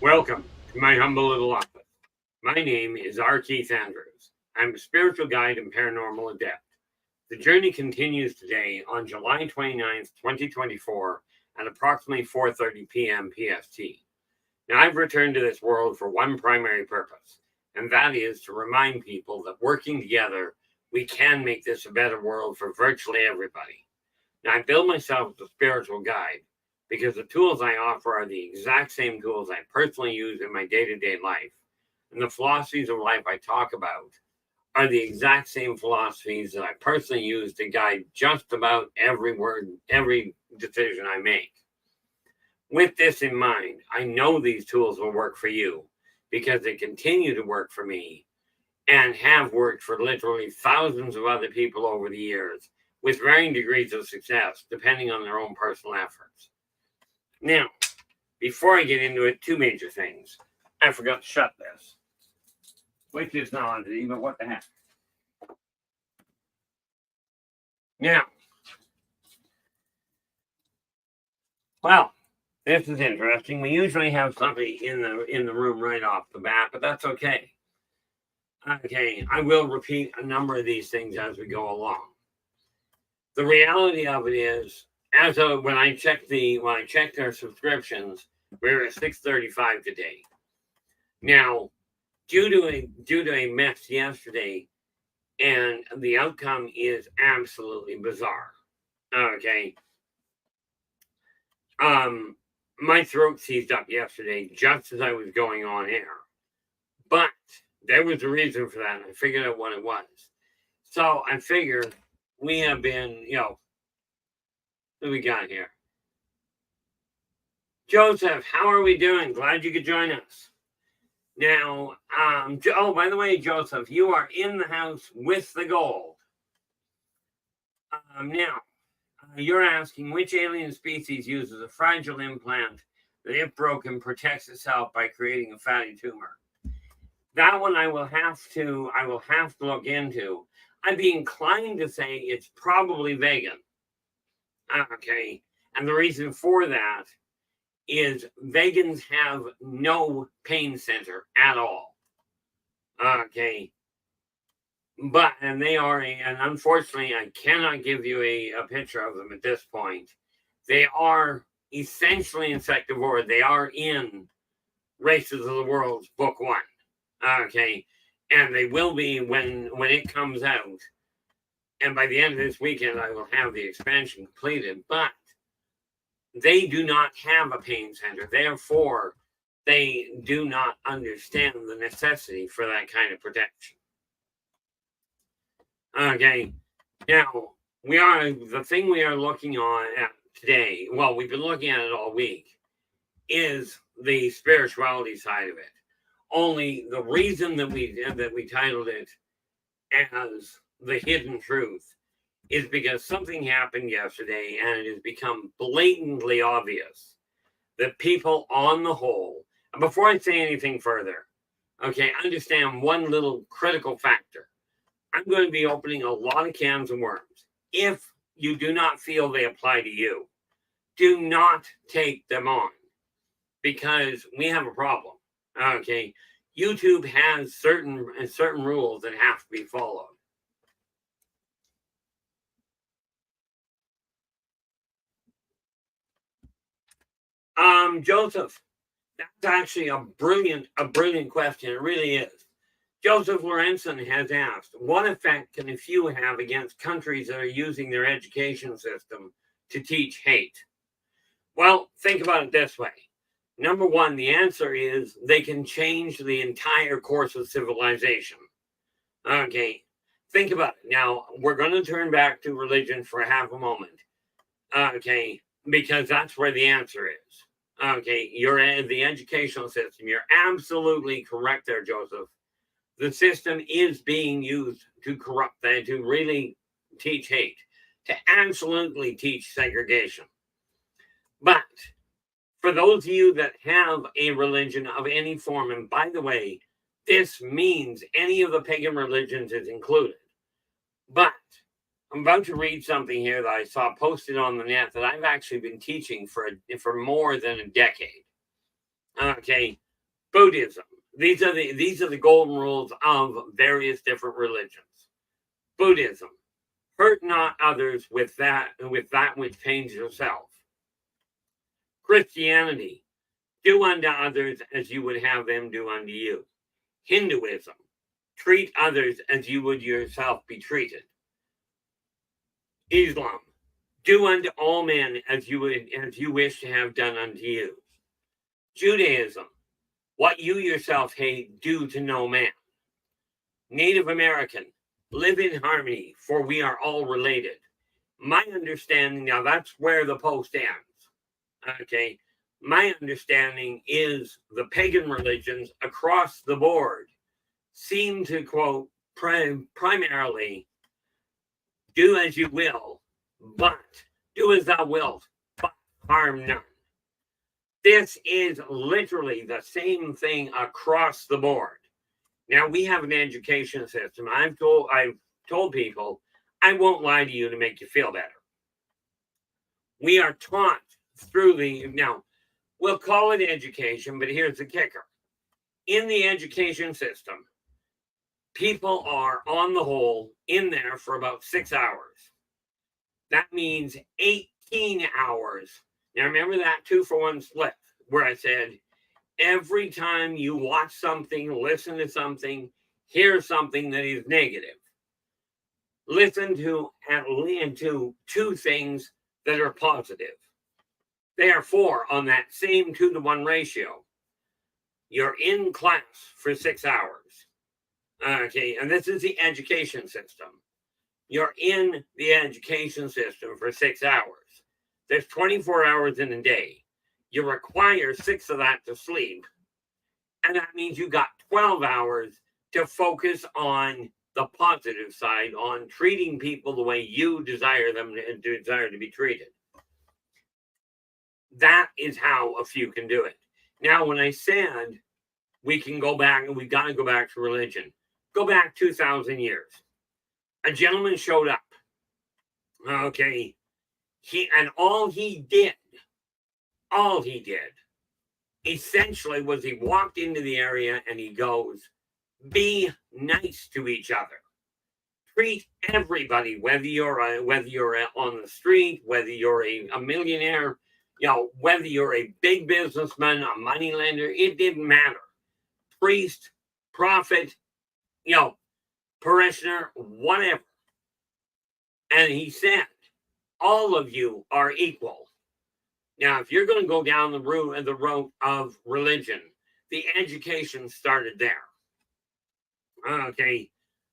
Welcome to my humble little office. My name is R. Keith Andrews. I'm a spiritual guide and paranormal adept. The journey continues today on July 29th, 2024 at approximately 4:30 p.m. PST. Now, I've returned to this world for one primary purpose, and that is to remind people that working together, we can make this a better world for virtually everybody. Now, I build myself as a spiritual guide because the tools I offer are the exact same tools I personally use in my day-to-day life. And the philosophies of life I talk about are the exact same philosophies that I personally use to guide just about every word, every decision I make. With this in mind, I know these tools will work for you because they continue to work for me and have worked for literally thousands of other people over the years with varying degrees of success, depending on their own personal efforts. Now, before I get into it, two major things. I forgot to shut this, which is not on today, but what the heck. Now, well, this is interesting. We usually have somebody in the room right off the bat, but that's okay. Okay, I will repeat a number of these things as we go along. The reality of it is, when I checked our subscriptions, we were at 635 today. Now, due to a mess yesterday, and the outcome is absolutely bizarre. Okay. My throat seized up yesterday just as I was going on air. But there was a reason for that, and I figured out what it was. So I figured we have been, what do we got here? Joseph, how are we doing? Glad you could join us. Now, by the way, Joseph, you are in the house with the gold. Now, you're asking which alien species uses a fragile implant that, if broken, protects itself by creating a fatty tumor. That one I will have to look into. I'd be inclined to say it's probably vegan. Okay, and the reason for that is vegans have no pain center at all. Okay. And they are, and unfortunately, I cannot give you a picture of them at this point. They are essentially insectivora. They are in Races of the World's Book 1. Okay. And they will be when it comes out. And by the end of this weekend, I will have the expansion completed. But they do not have a pain center. Therefore, they do not understand the necessity for that kind of protection. Okay, now the thing we are looking at today, well, we've been looking at it all week, is the spirituality side of it. Only the reason that we titled it as The Hidden Truth is because something happened yesterday, and it has become blatantly obvious that people on the whole, and before I say anything further, okay, understand one little critical factor. I'm going to be opening a lot of cans of worms. If you do not feel they apply to you, do not take them on, because we have a problem. Okay, YouTube has certain rules that have to be followed. Joseph, that's actually a brilliant question. It really is. Joseph Lorenzen has asked, what effect can a few have against countries that are using their education system to teach hate? Well, think about it this way. Number one, the answer is they can change the entire course of civilization. Okay, think about it. Now, we're going to turn back to religion for half a moment. Okay, because that's where the answer is. Okay, you're in the educational system. You're absolutely correct there, Joseph. The system is being used to corrupt that, to really teach hate, to absolutely teach segregation. But for those of you that have a religion of any form, and by the way, this means any of the pagan religions is included. But I'm about to read something here that I saw posted on the net that I've actually been teaching for more than a decade. Okay, Buddhism. These are the golden rules of various different religions. Buddhism. Hurt not others with that which pains yourself. Christianity. Do unto others as you would have them do unto you. Hinduism. Treat others as you would yourself be treated. Islam. Do unto all men as you wish to have done unto you. Judaism. What you yourself hate, do to no man. Native American. Live in harmony, for we are all related. My understanding, now that's where the post ends. Okay. My understanding is the pagan religions across the board seem to quote primarily do as you will, but do as thou wilt, but harm none. This is literally the same thing across the board. Now we have an education system. I've told people I won't lie to you to make you feel better. We are taught through now we'll call it education, but here's the kicker. In the education system, people are on the whole in there for about 6 hours. That means 18 hours. Now remember that 2-for-1 split where I said, every time you watch something, listen to something, hear something that is negative, listen to at least two things that are positive. Therefore, on that same 2-to-1 ratio, you're in class for 6 hours. Okay, and this is the education system. You're in the education system for 6 hours. There's 24 hours in a day. You require 6 of that to sleep. And that means you got 12 hours to focus on the positive side, on treating people the way you desire them to be treated. That is how a few can do it. Now, when I said we can go back and we got to go back to religion, go back 2,000 years. A gentleman showed up. Okay. All he did, essentially was he walked into the area and he goes, be nice to each other. Treat everybody, whether you're on the street, whether you're a millionaire, whether you're a big businessman, a moneylender, it didn't matter. Priest, prophet, parishioner, whatever. And he said, all of you are equal. Now, if you're going to go down the road of religion, the education started there. Okay.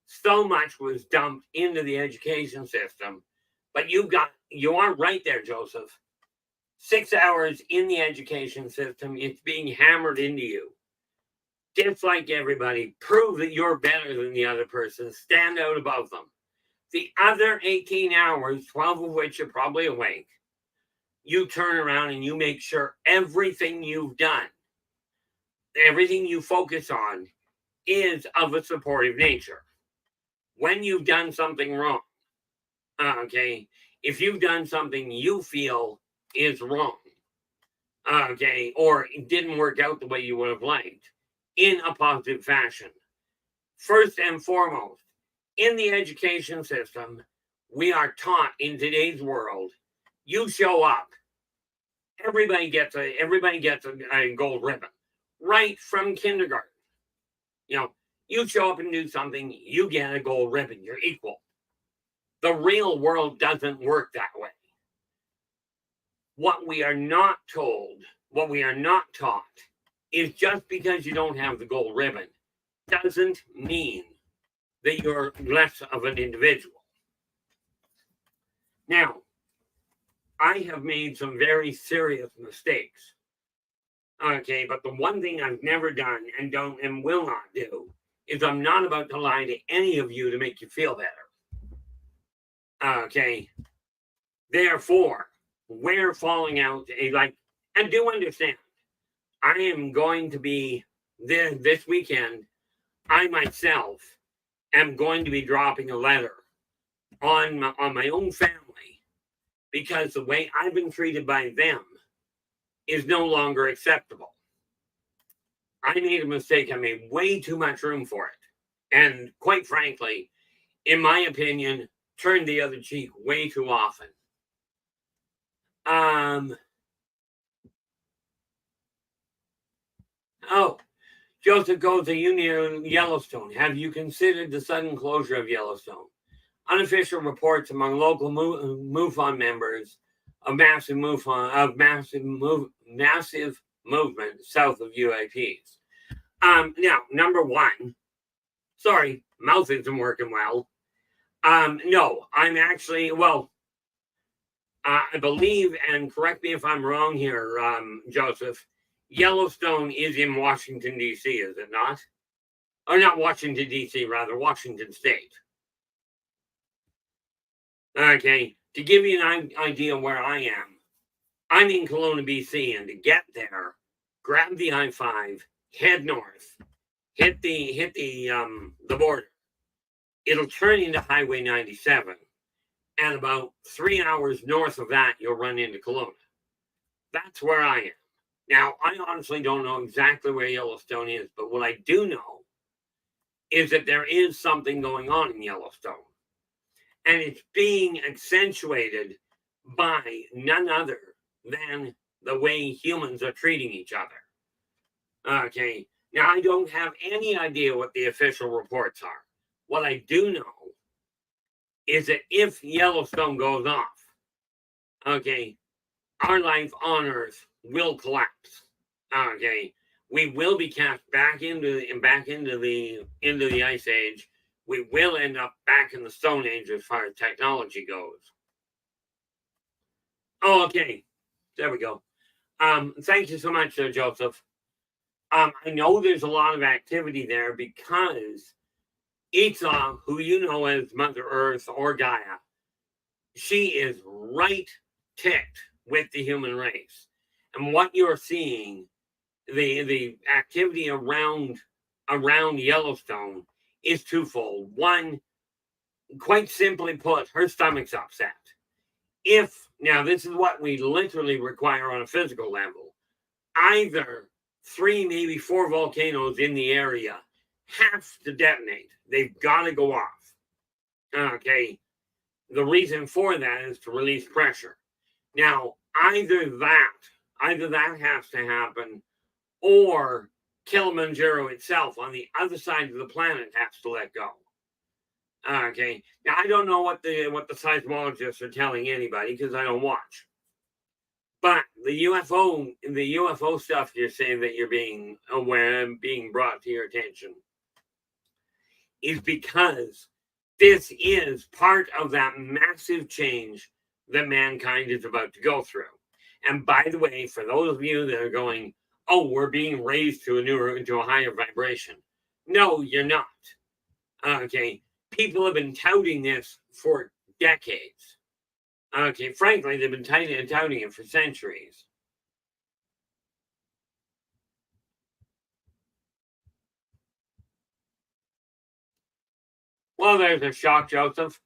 So much was dumped into the education system, but you are right there, Joseph. 6 hours in the education system, it's being hammered into you. Dislike everybody, prove that you're better than the other person, stand out above them. The other 18 hours, 12 of which you're probably awake, you turn around and you make sure everything you've done, everything you focus on is of a supportive nature. When you've done something wrong, okay, if you've done something you feel is wrong, okay, or it didn't work out the way you would have liked, in a positive fashion. First and foremost, in the education system, we are taught in today's world, you show up, everybody gets a gold ribbon, right from kindergarten. You show up and do something, you get a gold ribbon, you're equal. The real world doesn't work that way. What we are not told, what we are not taught, is just because you don't have the gold ribbon doesn't mean that you're less of an individual. Now, I have made some very serious mistakes. Okay, but the one thing I've never done and will not do is I'm not about to lie to any of you to make you feel better. Okay. Therefore, we're falling out and do understand, I am going to be there this weekend. I myself am going to be dropping a letter on my own family because the way I've been treated by them is no longer acceptable. I made a mistake. I made way too much room for it. And quite frankly, in my opinion, turned the other cheek way too often. Oh, Joseph goes to you near Yellowstone. Have you considered the sudden closure of Yellowstone? Unofficial reports among local MUFON members of massive movement south of UAPs. Now, number one, sorry, mouth isn't working well. No, I'm actually, well, I believe, and correct me if I'm wrong here, Joseph, Yellowstone is in Washington, D.C., is it not? Or not Washington, D.C., rather, Washington State. Okay, to give you an idea where I am, I'm in Kelowna, BC, and to get there, grab the I-5, head north, hit the border. It'll turn into Highway 97, and about 3 hours north of that, you'll run into Kelowna. That's where I am. Now, I honestly don't know exactly where Yellowstone is, but what I do know is that there is something going on in Yellowstone. And it's being accentuated by none other than the way humans are treating each other. Okay, now I don't have any idea what the official reports are. What I do know is that if Yellowstone goes off, okay, our life on Earth will collapse. Okay, we will be cast back into the ice age. We will end up back in the Stone Age as far as technology goes. Oh, okay, there we go. Thank you so much, Joseph. I know there's a lot of activity there because Esau, who you know as Mother Earth or Gaia, she is right ticked with the human race. And what you're seeing, the activity around Yellowstone is twofold. One, quite simply put, her stomach's upset. Now this is what we literally require on a physical level, either 3, maybe 4 volcanoes in the area have to detonate. They've got to go off. Okay. The reason for that is to release pressure. Now, either that has to happen, or Kilimanjaro itself on the other side of the planet has to let go. Okay. Now I don't know what the seismologists are telling anybody because I don't watch. But the UFO stuff you're saying that you're being aware and being brought to your attention is because this is part of that massive change that mankind is about to go through. And by the way, for those of you that are going, oh, we're being raised to a higher vibration. No, you're not. Okay. People have been touting this for decades. Okay. Frankly, they've been touting it for centuries. Well, there's a shock, Joseph.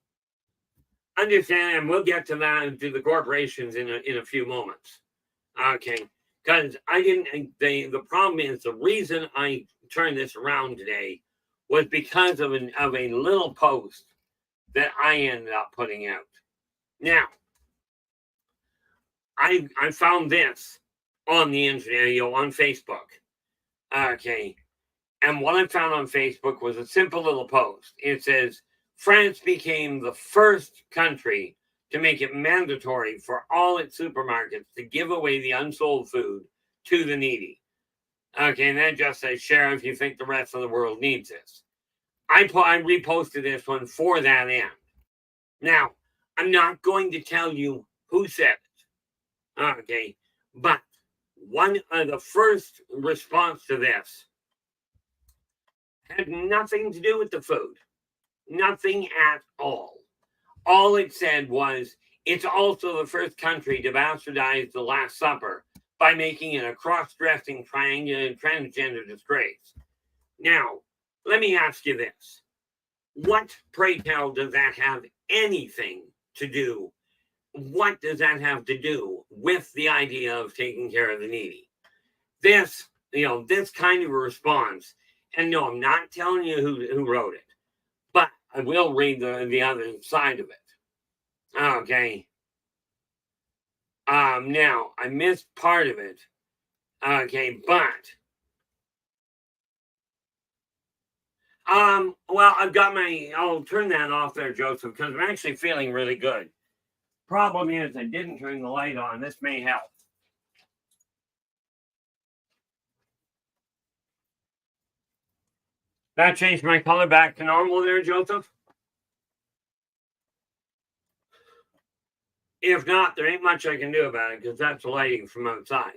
Understand, and we'll get to that, to the corporations in a few moments. Okay. Because the problem is, the reason I turned this around today was because of a little post that I ended up putting out. Now, I found this on the internet, on Facebook. Okay. And what I found on Facebook was a simple little post. It says, France became the first country to make it mandatory for all its supermarkets to give away the unsold food to the needy. Okay, and that just says, share if you think the rest of the world needs this. I reposted this one for that end. Now, I'm not going to tell you who said it. Okay, but one of the first response to this had nothing to do with the food. Nothing at all. All it said was, it's also the first country to bastardize the Last Supper by making it a cross-dressing transgender disgrace. Now, let me ask you this. What, pray tell, does that have anything to do? What does that have to do with the idea of taking care of the needy? This this kind of a response. And no, I'm not telling you who wrote it, but I will read the other side of it. Okay. Now I missed part of it. Okay, but well, I'll turn that off there, Joseph, because I'm actually feeling really good. Problem is, I didn't turn the light on. This may help. That changed my color back to normal there, Joseph? If not, there ain't much I can do about it because that's lighting from outside.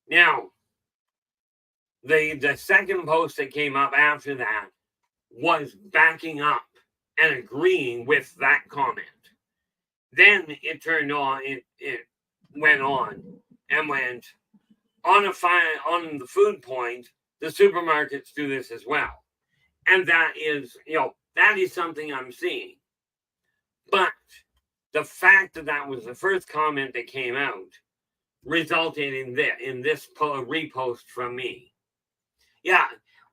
Now, the second post that came up after that was backing up and agreeing with that comment. Then it turned on, it went on and went on the food point, the supermarkets do this as well. And that is something I'm seeing. But the fact that was the first comment that came out resulted in this repost from me. Yeah,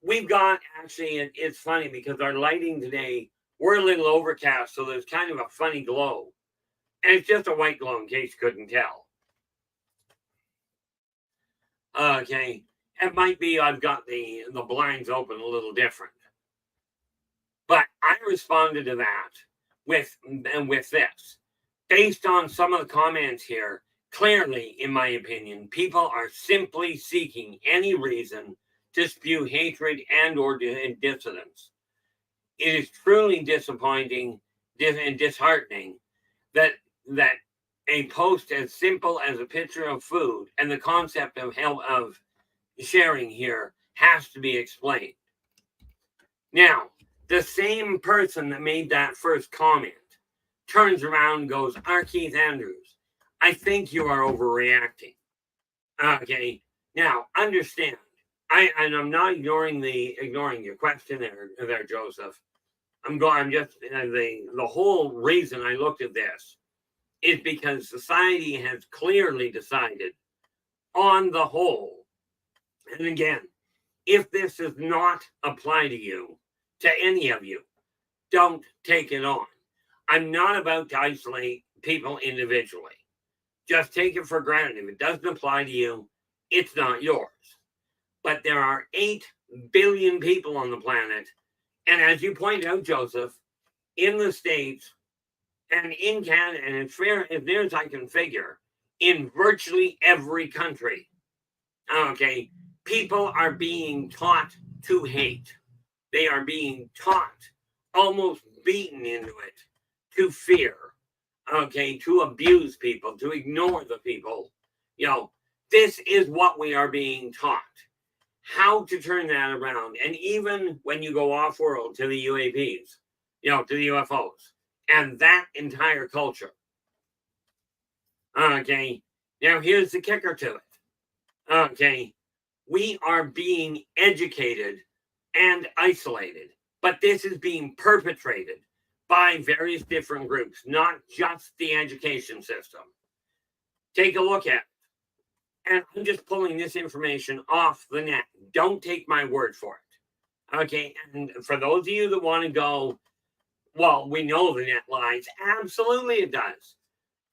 we've got actually, it's funny because our lighting today, we're a little overcast, so there's kind of a funny glow. And it's just a white glow in case you couldn't tell. Okay, it might be I've got the blinds open a little different. But I responded to that with this. Based on some of the comments here, clearly, in my opinion, people are simply seeking any reason to spew hatred and or dissidence. It is truly disappointing and disheartening that a post as simple as a picture of food and the concept of sharing here has to be explained. Now, the same person that made that first comment turns around and goes, Keith Andrews, I think you are overreacting. Okay, now understand, I'm not ignoring your question there, Joseph. I'm just the whole reason I looked at this is because society has clearly decided on the whole, and again, if this does not apply to you, to any of you, don't take it on. I'm not about to isolate people individually. Just take it for granted. If it doesn't apply to you, it's not yours. But there are 8 billion people on the planet. And as you pointed out, Joseph, in the States and in Canada, and as near as I can figure, in virtually every country, okay, people are being taught to hate. They are being taught, almost beaten into it, to fear, okay, to abuse people, to ignore the people. This is what we are being taught. How to turn that around. And even when you go off-world to the UAPs, to the UFOs, and that entire culture. Okay, now here's the kicker to it. Okay, we are being educated and isolated, but this is being perpetrated by various different groups, not just the education system. Take a look at it. And I'm just pulling this information off the net. Don't take my word for it. Okay, and for those of you that want to go, well, we know the net lies. Absolutely it does.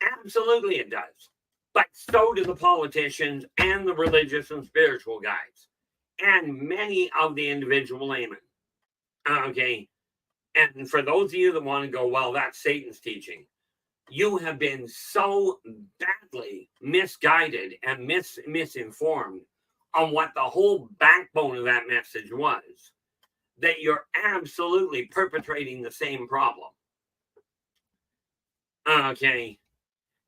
Absolutely it does. But so do the politicians and the religious and spiritual guides. And many of the individual laymen. Okay. And for those of you that want to go, well, that's Satan's teaching. You have been so badly misguided and misinformed on what the whole backbone of that message was, that you're absolutely perpetrating the same problem. Okay.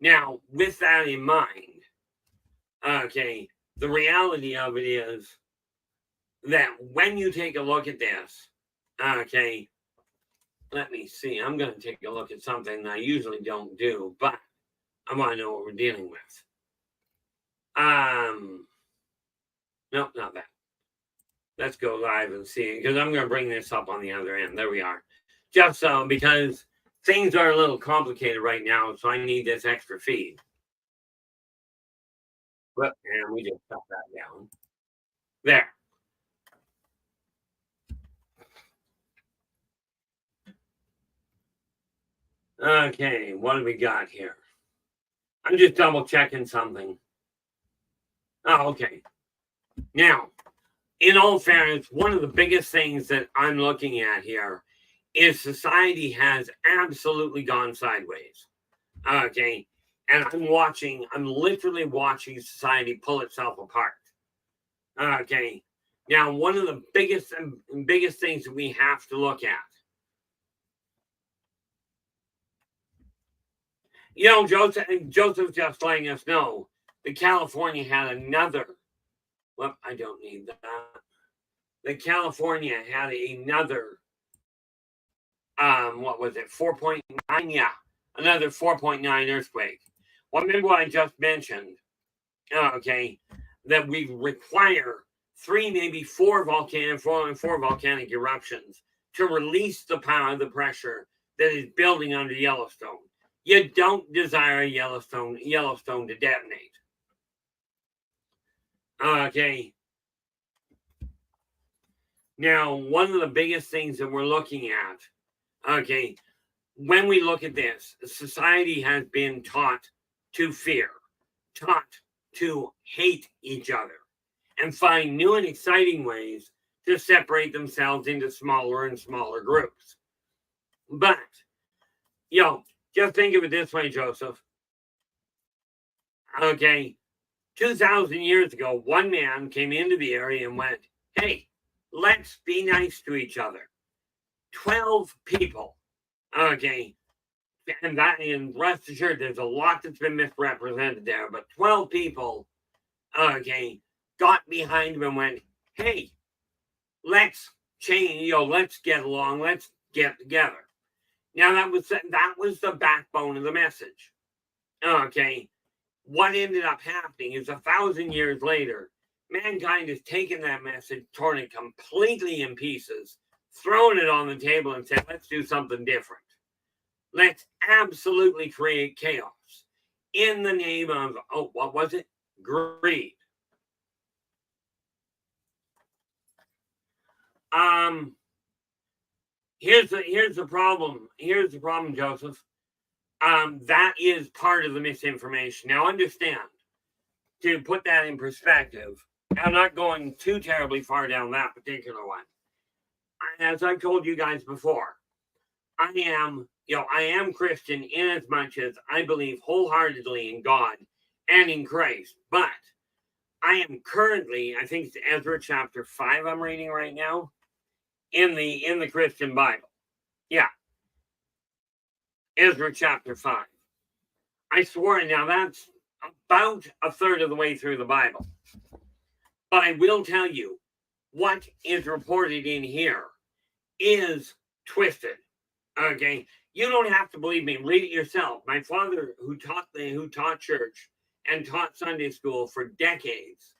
Now, with that in mind, okay, the reality of it is that when you take a look at this, okay, let me see. I'm going to take a look at something I usually don't do, but I want to know what we're dealing with. Nope, not that. Let's go live and see, because I'm going to bring this up on the other end. There we are. Just so, because things are a little complicated right now, so I need this extra feed. But, and we just shut that down. There. Okay, what do we got here? I'm just double checking something. Oh, okay. Now, in all fairness, one of the biggest things that I'm looking at here is society has absolutely gone sideways. Okay. And I'm literally watching society pull itself apart. Okay. Now, one of the biggest things that we have to look at. You know, Joseph just letting us know that California had another. Well, I don't need that. That California had another. What was it? 4.9. Yeah, another 4.9 earthquake. Well, remember what I just mentioned? Okay, that we require 3, maybe 4 volcanic eruptions to release the power, the pressure that is building under Yellowstone. You don't desire Yellowstone to detonate. Okay. Now, one of the biggest things that we're looking at, okay, when we look at this, society has been taught to fear, taught to hate each other, and find new and exciting ways to separate themselves into smaller and smaller groups. But, just think of it this way, Joseph. Okay, 2,000 years ago, one man came into the area and went, hey, let's be nice to each other. 12 people. Okay. And rest assured, there's a lot that's been misrepresented there, but 12 people, okay, got behind him and went, hey, let's change, let's get along, let's get together. Now, that was the backbone of the message. Okay. What ended up happening is 1,000 years later, mankind has taken that message, torn it completely in pieces, thrown it on the table and said, let's do something different. Let's absolutely create chaos in the name of, what was it? Greed. Here's the problem. Here's the problem, Joseph. That is part of the misinformation. Now, understand, to put that in perspective, I'm not going too terribly far down that particular one. As I've told you guys before, I am Christian in as much as I believe wholeheartedly in God and in Christ. But I am currently, I think it's Ezra chapter 5 I'm reading right now in the Christian Bible. Yeah. Ezra chapter 5. I swore, now that's about a third of the way through the Bible. But I will tell you, what is reported in here is twisted. Okay, you don't have to believe me. Read it yourself. My father, who taught church and taught Sunday school for decades,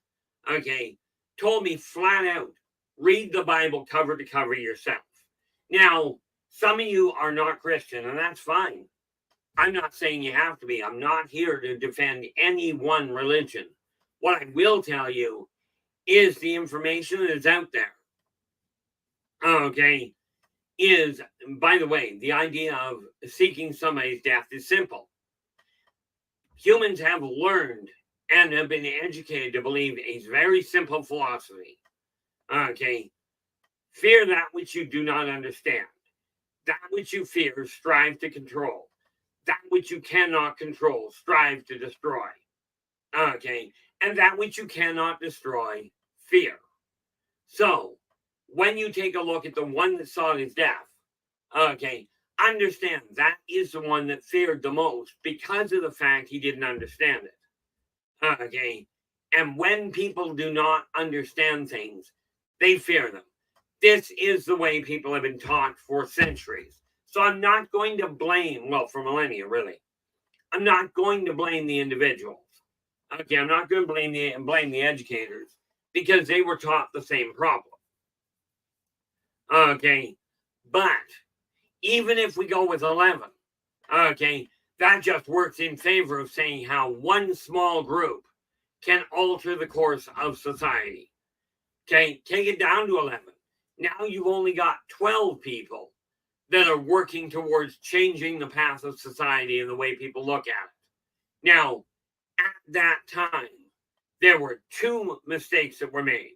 okay, told me flat out, read the Bible cover to cover yourself. Now, some of you are not Christian, and that's fine. I'm not saying you have to be. I'm not here to defend any one religion. What I will tell you is the information that is out there. Okay, is, by the way, the idea of seeking somebody's death is simple. Humans have learned and have been educated to believe a very simple philosophy. Okay, fear that which you do not understand. That which you fear, strive to control. That which you cannot control, strive to destroy. Okay, and that which you cannot destroy, fear. So, when you take a look at the one that sought his death, okay, understand that is the one that feared the most because of the fact he didn't understand it. Okay, and when people do not understand things, they fear them. This is the way people have been taught for centuries. So I'm not going to blame, well, for millennia, really. I'm not going to blame the individuals. Okay, I'm not going to blame the educators because they were taught the same problem. Okay, but even if we go with 11, okay, that just works in favor of saying how one small group can alter the course of society. Okay, take it down to 11. Now you've only got 12 people that are working towards changing the path of society and the way people look at it. Now, at that time, there were two mistakes that were made.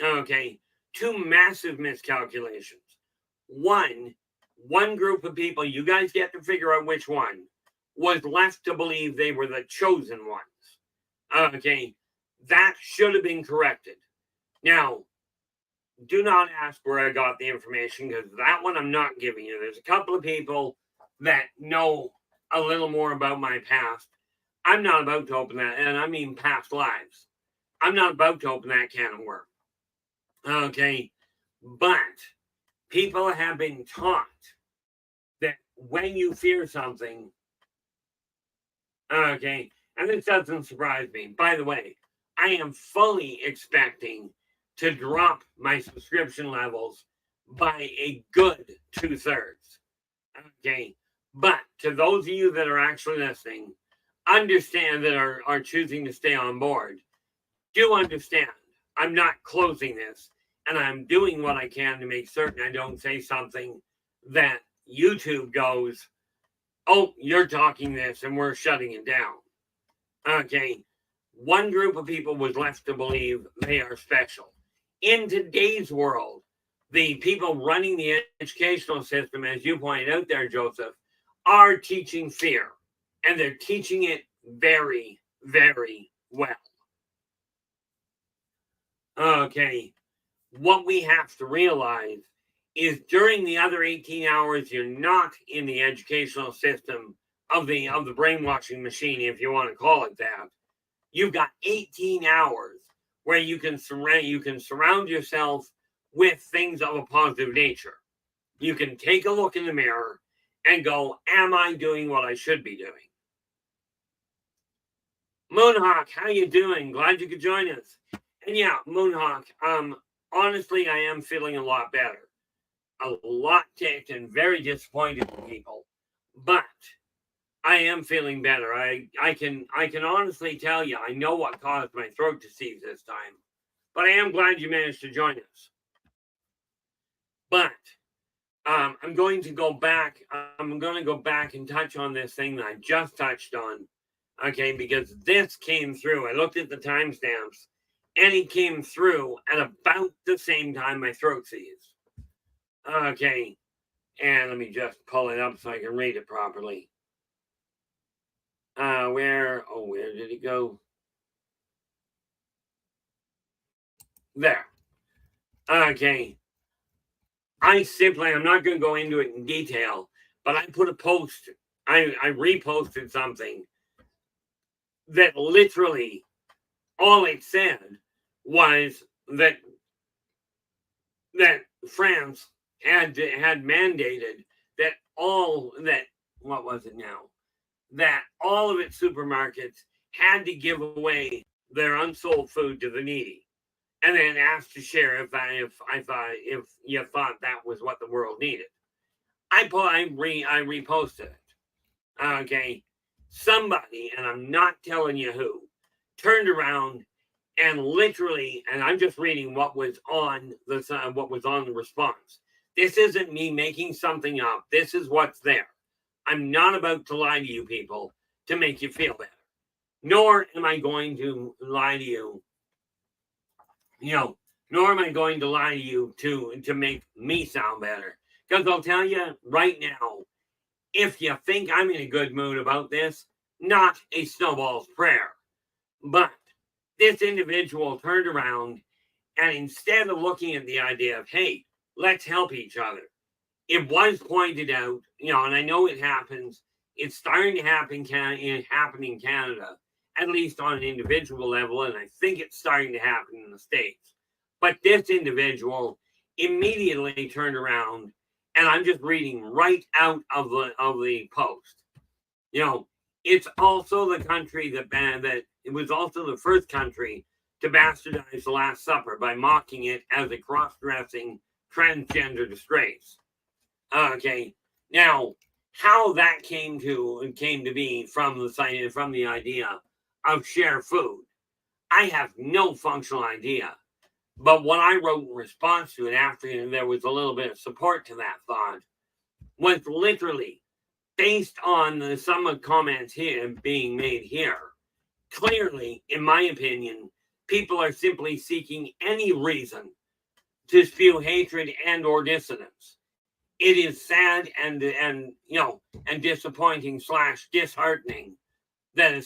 Okay, two massive miscalculations. One group of people, you guys get to figure out which one, was left to believe they were the chosen ones. Okay, that should have been corrected. Now, do not ask where I got the information, because that one I'm not giving you. There's a couple of people that know a little more about my past. I'm not about to open that, and I mean past lives. I'm not about to open that can of worms. Okay, but people have been taught that when you fear something, okay, and this doesn't surprise me. By the way, I am fully expecting to drop my subscription levels by a good 2/3. Okay, but to those of you that are actually listening, understand that are choosing to stay on board, do understand I'm not closing this, and I'm doing what I can to make certain I don't say something that YouTube goes, oh, you're talking this and we're shutting it down. Okay, one group of people was left to believe they are special. In today's world, the people running the educational system, as you pointed out there, Joseph, are teaching fear, and they're teaching it very, very well. Okay, what we have to realize is during the other 18 hours, you're not in the educational system of the brainwashing machine, if you want to call it that. You've got 18 hours where you can surround yourself with things of a positive nature. You can take a look in the mirror and go, am I doing what I should be doing? Moonhawk, how you doing? Glad you could join us. And yeah, Moonhawk, honestly, I am feeling a lot better. A lot ticked and very disappointed in people. But I am feeling better. I can honestly tell you, I know what caused my throat to seize this time. But I am glad you managed to join us. But I'm going to go back. I'm going to go back and touch on this thing that I just touched on. Okay, because this came through. I looked at the timestamps, and it came through at about the same time my throat seized. Okay, and let me just pull it up so I can read it properly. Where did it go? There. Okay. I'm not going to go into it in detail, but I put a post, I reposted something that literally all it said was that France had mandated that what was it now? That all of its supermarkets had to give away their unsold food to the needy, and then asked to share if you thought that was what the world needed. I reposted it. Okay, somebody, and I'm not telling you who, turned around and literally, and I'm just reading what was on the response. This isn't me making something up. This is what's there. I'm not about to lie to you people to make you feel better. Nor am I going to lie to you, nor am I going to lie to you to make me sound better. Because I'll tell you right now, if you think I'm in a good mood about this, not a snowball's prayer. But this individual turned around, and instead of looking at the idea of, hey, let's help each other, it was pointed out, and I know it happens. It's starting to happen in Canada, at least on an individual level, and I think it's starting to happen in the States. But this individual immediately turned around, and I'm just reading right out of the post. It's also the country that it was also the first country to bastardize the Last Supper by mocking it as a cross-dressing transgender disgrace. Okay, now how that came to be from the idea of share food, I have no functional idea. But what I wrote in response to it after there was a little bit of support to that thought was literally based on some of the comments here being made here. Clearly, in my opinion, people are simply seeking any reason to spew hatred and or dissonance. It is sad and disappointing / disheartening that a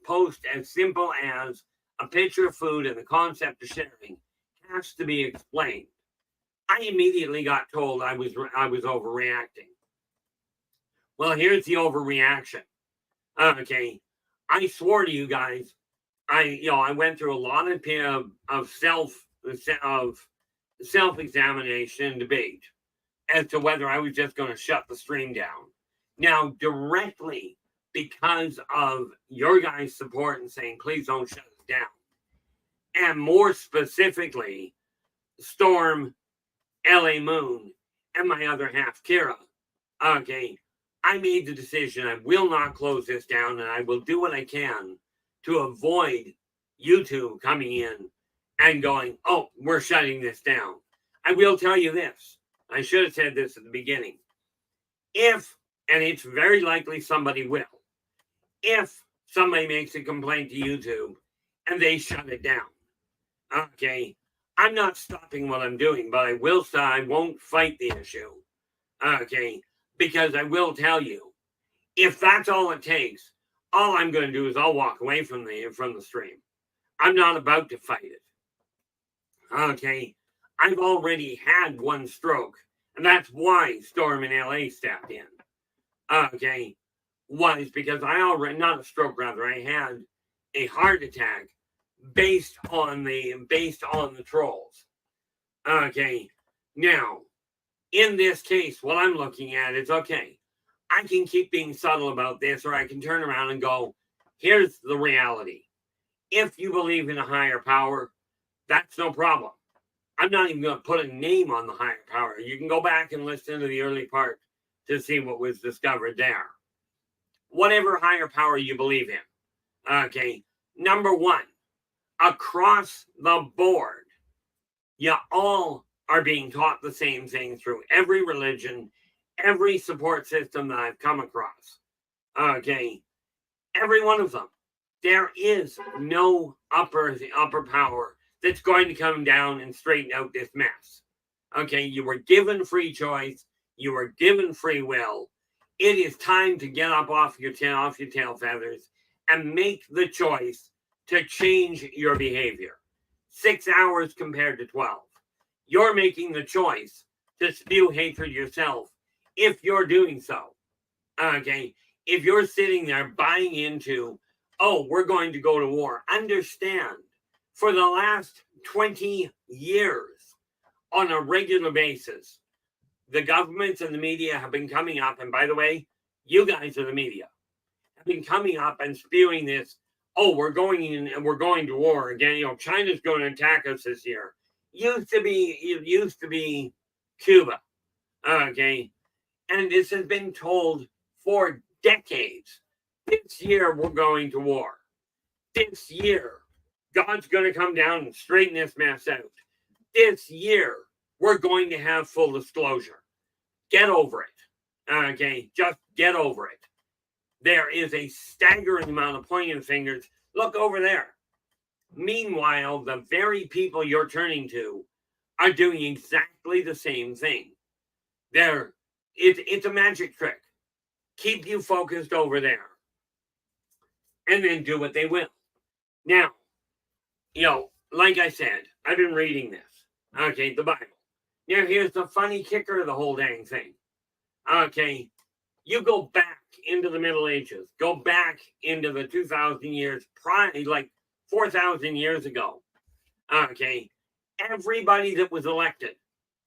post as simple as a picture of food and the concept of sharing has to be explained. I immediately got told I was overreacting. Well, here's the overreaction. Okay, I swore to you guys, I went through a lot of self-examination and debate as to whether I was just going to shut the stream down. Now, directly because of your guys' support and saying, please don't shut us down, and more specifically, Storm, LA Moon, and my other half, Kira, okay, I made the decision I will not close this down, and I will do what I can to avoid YouTube coming in and going, oh, we're shutting this down. I will tell you this. I should have said this at the beginning. If, and it's very likely somebody will, if somebody makes a complaint to YouTube and they shut it down, okay, I'm not stopping what I'm doing, but I won't fight the issue, okay, because I will tell you, if that's all it takes, all I'm going to do is I'll walk away from the stream. I'm not about to fight it. Okay, I've already had one stroke, and that's why Storm in LA stepped in. Okay, was because not a stroke, rather, I had a heart attack based on the trolls. Okay, now in this case, what I'm looking at is, okay, I can keep being subtle about this, or I can turn around and go, here's the reality. If you believe in a higher power, that's no problem. I'm not even going to put a name on the higher power. You can go back and listen to the early part to see what was discovered there. Whatever higher power you believe in. Okay, number one, across the board, you all are being taught the same thing through every religion, every support system that I've come across. Okay, every one of them. There is no upper power that's going to come down and straighten out this mess. Okay, you were given free choice. You were given free will. It is time to get up off your tail feathers and make the choice to change your behavior. 6 hours compared to 12. You're making the choice to spew hatred yourself if you're doing so. Okay, if you're sitting there buying into, oh, we're going to go to war, understand, for the last 20 years, on a regular basis, the governments and the media have been coming up, and by the way, you guys are the media, have been coming up and spewing this, oh, we're going in and we're going to war again. China's going to attack us this year. It used to be Cuba. Okay. And this has been told for decades. This year we're going to war. This year, God's going to come down and straighten this mess out. This year, we're going to have full disclosure. Get over it. Okay, just get over it. There is a staggering amount of pointing fingers. Look over there. Meanwhile, the very people you're turning to are doing exactly the same thing. It's a magic trick. Keep you focused over there. And then do what they will. Now, like I said, I've been reading this. Okay, the Bible. Now, here's the funny kicker of the whole dang thing. Okay, you go back into the Middle Ages. Go back into the 2,000 years prior, like 4,000 years ago. Okay, everybody that was elected,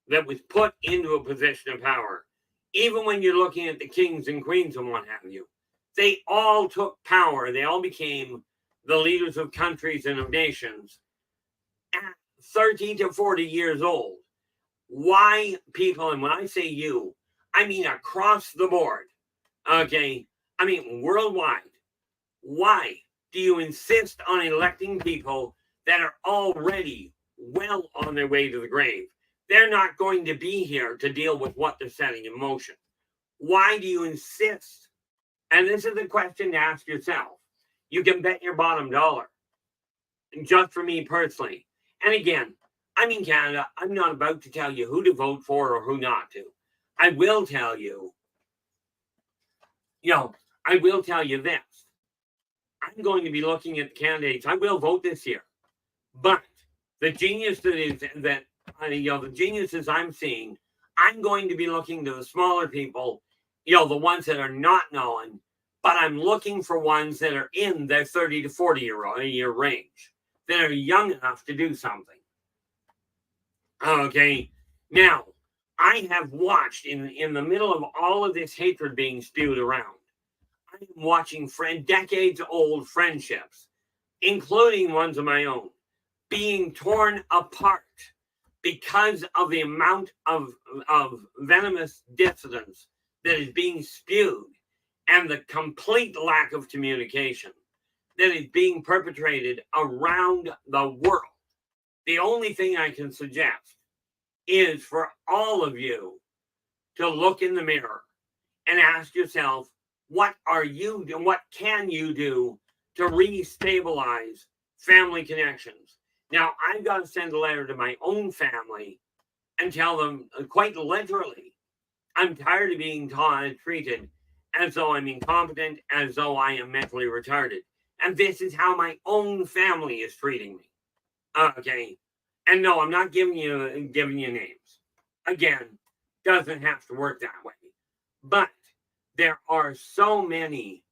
that was put into a position of power, even when you're looking at the kings and queens and what have you, they all took power. They all became the leaders of countries and of nations at 30 to 40 years old. Why people, and when I say you, I mean across the board, okay, I mean worldwide, why do you insist on electing people that are already well on their way to the grave. They're not going to be here to deal with what they're setting in motion. Why do you insist? And this is a question to ask yourself. You can bet your bottom dollar. Just for me personally. And again, I'm in Canada. I'm not about to tell you who to vote for or who not to. I will tell you, I will tell you this. I'm going to be looking at the candidates. I will vote this year. But the genius the geniuses I'm seeing, I'm going to be looking to the smaller people, the ones that are not known, but I'm looking for ones that are in their 30 to 40 year range, that are young enough to do something. Okay, now, I have watched in the middle of all of this hatred being spewed around, I am watching decades-old friendships, including ones of my own, being torn apart because of the amount of venomous dissidence that is being spewed and the complete lack of communication that is being perpetrated around the world. The only thing I can suggest is for all of you to look in the mirror and ask yourself, what can you do to restabilize family connections? Now, I've got to send a letter to my own family and tell them quite literally, I'm tired of being treated as though I'm incompetent, as though I am mentally retarded. And this is how my own family is treating me. Okay. And no, I'm not giving you names. Again, doesn't have to work that way. But there are so many.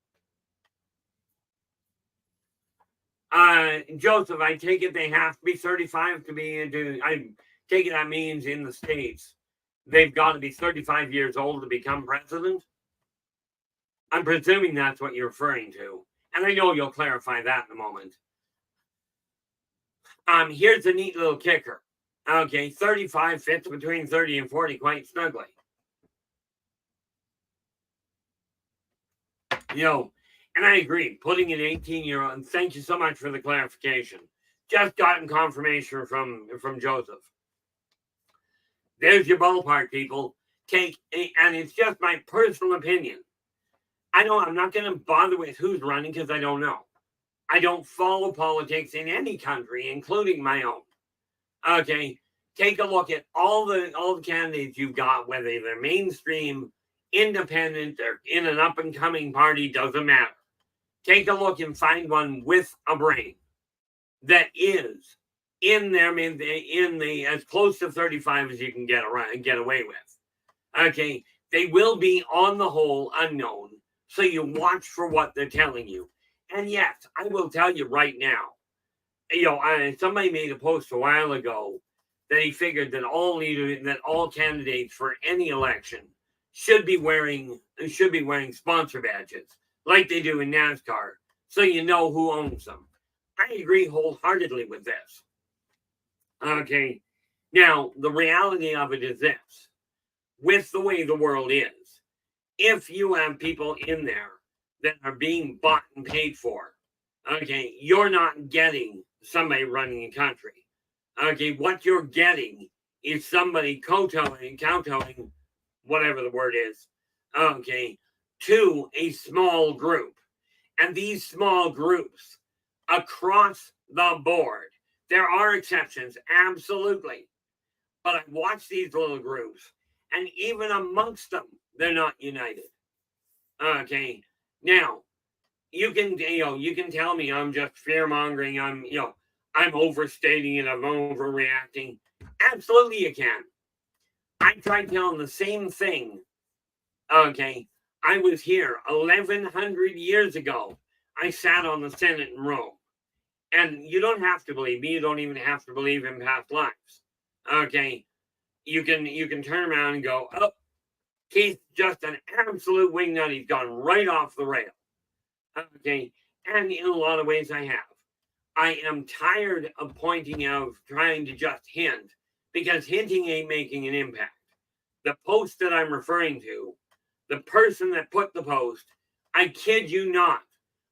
Joseph, I take it they have to be 35 to be into. I take it that means in the States they've got to be 35 years old to become president. I'm presuming that's what you're referring to. And I know you'll clarify that in a moment. Here's a neat little kicker. Okay, 35 fits between 30 and 40 quite snugly. And I agree, putting an 18-year-old, and thank you so much for the clarification. Just gotten confirmation from Joseph. There's your ballpark, people. And it's just my personal opinion. I'm not going to bother with who's running because I don't know. I don't follow politics in any country, including my own. Okay, take a look at all the candidates you've got, whether they're mainstream, independent, or in an up-and-coming party, doesn't matter. Take a look and find one with a brain that is in the as close to 35 as you can get away with. Okay, they will be on the whole unknown, so you watch for what they're telling you. And yes, I will tell you right now, somebody made a post a while ago that he figured that all candidates for any election should be wearing sponsor badges like they do in NASCAR, so you know who owns them. I agree wholeheartedly with this. Okay, now the reality of it is this: with the way the world is, if you have people in there that are being bought and paid for, okay, you're not getting somebody running a country. Okay, what you're getting is somebody kowtowing, whatever the word is, okay, to a small group. And these small groups across the board, there are exceptions, absolutely. But I watch these little groups, and even amongst them, they're not united. Okay, now you can tell me I'm just fear mongering. I'm overstating it. I'm overreacting. Absolutely, you can. I tried telling the same thing. Okay, I was here 1,100 years ago. I sat on the Senate in Rome, and you don't have to believe me. You don't even have to believe in past lives. Okay, you can turn around and go, oh, he's just an absolute wingnut. He's gone right off the rail. Okay, and in a lot of ways I have. I am tired of trying to just hint, because hinting ain't making an impact. The post that I'm referring to, the person that put the post, I kid you not,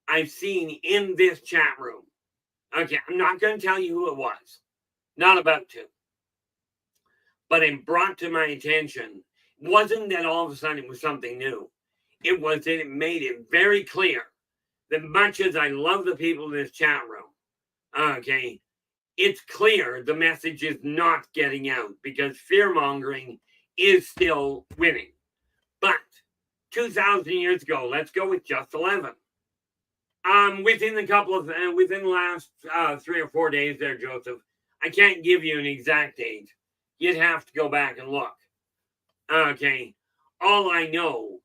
I've seen in this chat room. Okay, I'm not going to tell you who it was. Not about to. But it brought to my attention, wasn't that all of a sudden it was something new. It was that it made it very clear that much as I love the people in this chat room, okay, it's clear the message is not getting out because fear-mongering is still winning. But 2,000 years ago, let's go with just 11. Within the last 3 or 4 days there, Joseph, I can't give you an exact date. You'd have to go back and look. Okay. All I know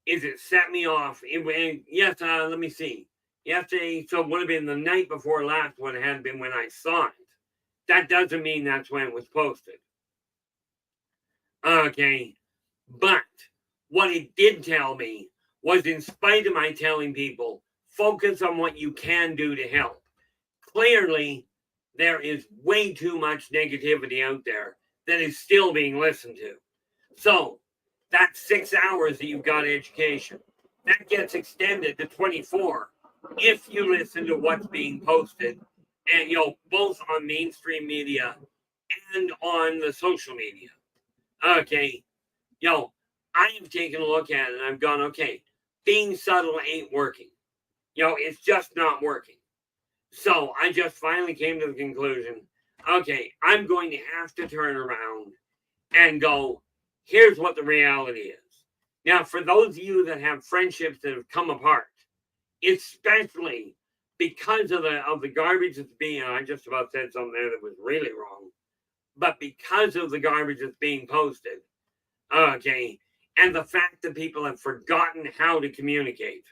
is it set me off. Let me see. Yesterday, so it would have been the night before last when it had been when I saw it. That doesn't mean that's when it was posted. Okay. But what it did tell me was, in spite of my telling people, focus on what you can do to help. Clearly, there is way too much negativity out there that is still being listened to. So, that's 6 hours that you've got education. That gets extended to 24 if you listen to what's being posted, and both on mainstream media and on the social media. Okay, I have taken a look at it and I've gone, okay, being subtle ain't working. It's just not working. So I just finally came to the conclusion, okay, I'm going to have to turn around and go, here's what the reality is. Now, for those of you that have friendships that have come apart, especially because of the garbage that's being, I just about said something there that was really wrong, but because of the garbage that's being posted, okay, and the fact that people have forgotten how to communicate,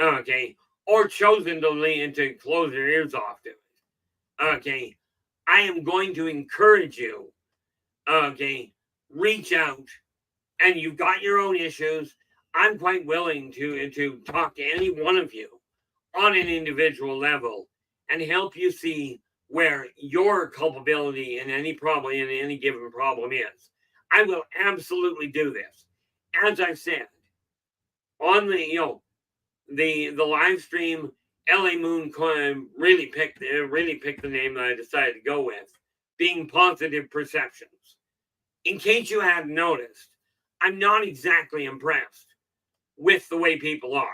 okay, or chosen to close their ears off to it, okay, I am going to encourage you, okay, reach out, and you've got your own issues. I'm quite willing to talk to any one of you on an individual level and help you see where your culpability in any given problem is. I will absolutely do this. As I've said, on the live stream, LA Moon really picked the name that I decided to go with, being positive perceptions. In case you hadn't noticed, I'm not exactly impressed with the way people are.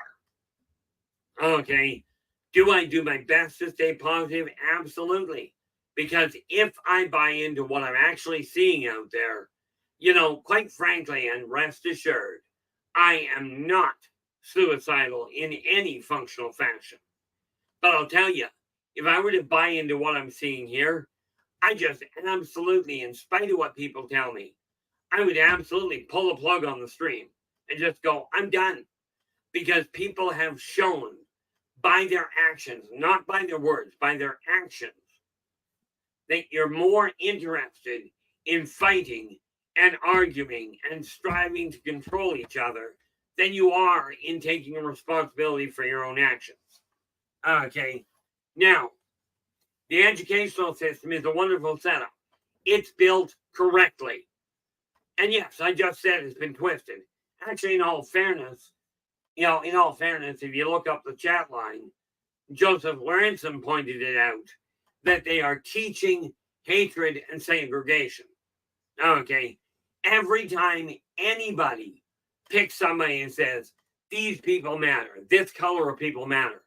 Okay. Do I do my best to stay positive? Absolutely. Because if I buy into what I'm actually seeing out there, quite frankly, and rest assured, I am not suicidal in any functional fashion. But I'll tell you, if I were to buy into what I'm seeing here, I just absolutely, in spite of what people tell me, I would absolutely pull a plug on the stream and just go, I'm done. Because people have shown by their actions, not by their words, by their actions, that you're more interested in fighting and arguing and striving to control each other than you are in taking responsibility for your own actions. Okay. Now, the educational system is a wonderful setup. It's built correctly. And yes, I just said it's been twisted. Actually, in all fairness, if you look up the chat line, Joseph Lorenzen pointed it out that they are teaching hatred and segregation. Okay. Every time anybody picks somebody and says, these people matter, this color of people matter,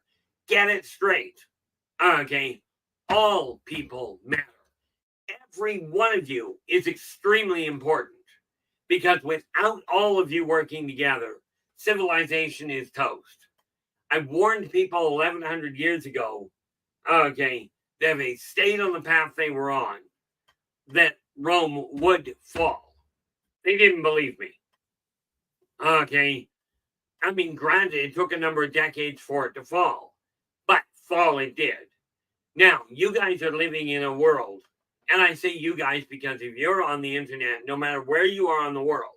get it straight. Okay. All people matter. Every one of you is extremely important because without all of you working together, civilization is toast. I warned people 1,100 years ago, okay, that if they stayed on the path they were on, that Rome would fall. They didn't believe me. Okay. I mean, granted, it took a number of decades for it to fall, but fall it did. Now, you guys are living in a world, and I say you guys because if you're on the internet, no matter where you are in the world,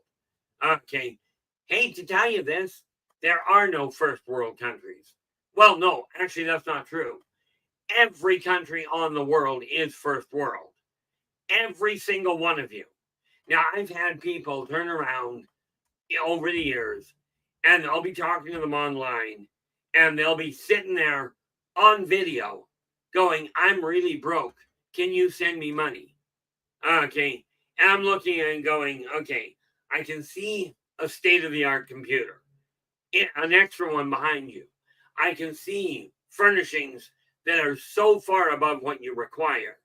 okay, hate to tell you this, there are no first world countries. Well, no, actually, that's not true. Every country on the world is first world. Every single one of you. Now, I've had people turn around over the years, and I'll be talking to them online, and they'll be sitting there on video going, I'm really broke can you send me money? Okay. And I'm looking at it and going, okay, I can see a state-of-the-art computer, an extra one behind you. I can see furnishings that are so far above what you require.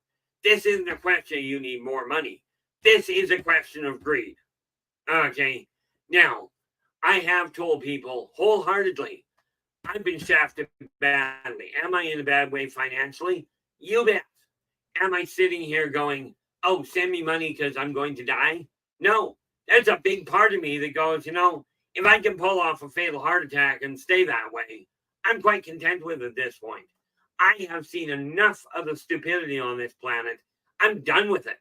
This isn't a question you need more money. This is a question of greed. Okay. Now, I have told people wholeheartedly, I've been shafted badly. Am I in a bad way financially? You bet. Am I sitting here going, oh, send me money because I'm going to die? No. There's a big part of me that goes, if I can pull off a fatal heart attack and stay that way, I'm quite content with it at this point. I have seen enough of the stupidity on this planet. I'm done with it.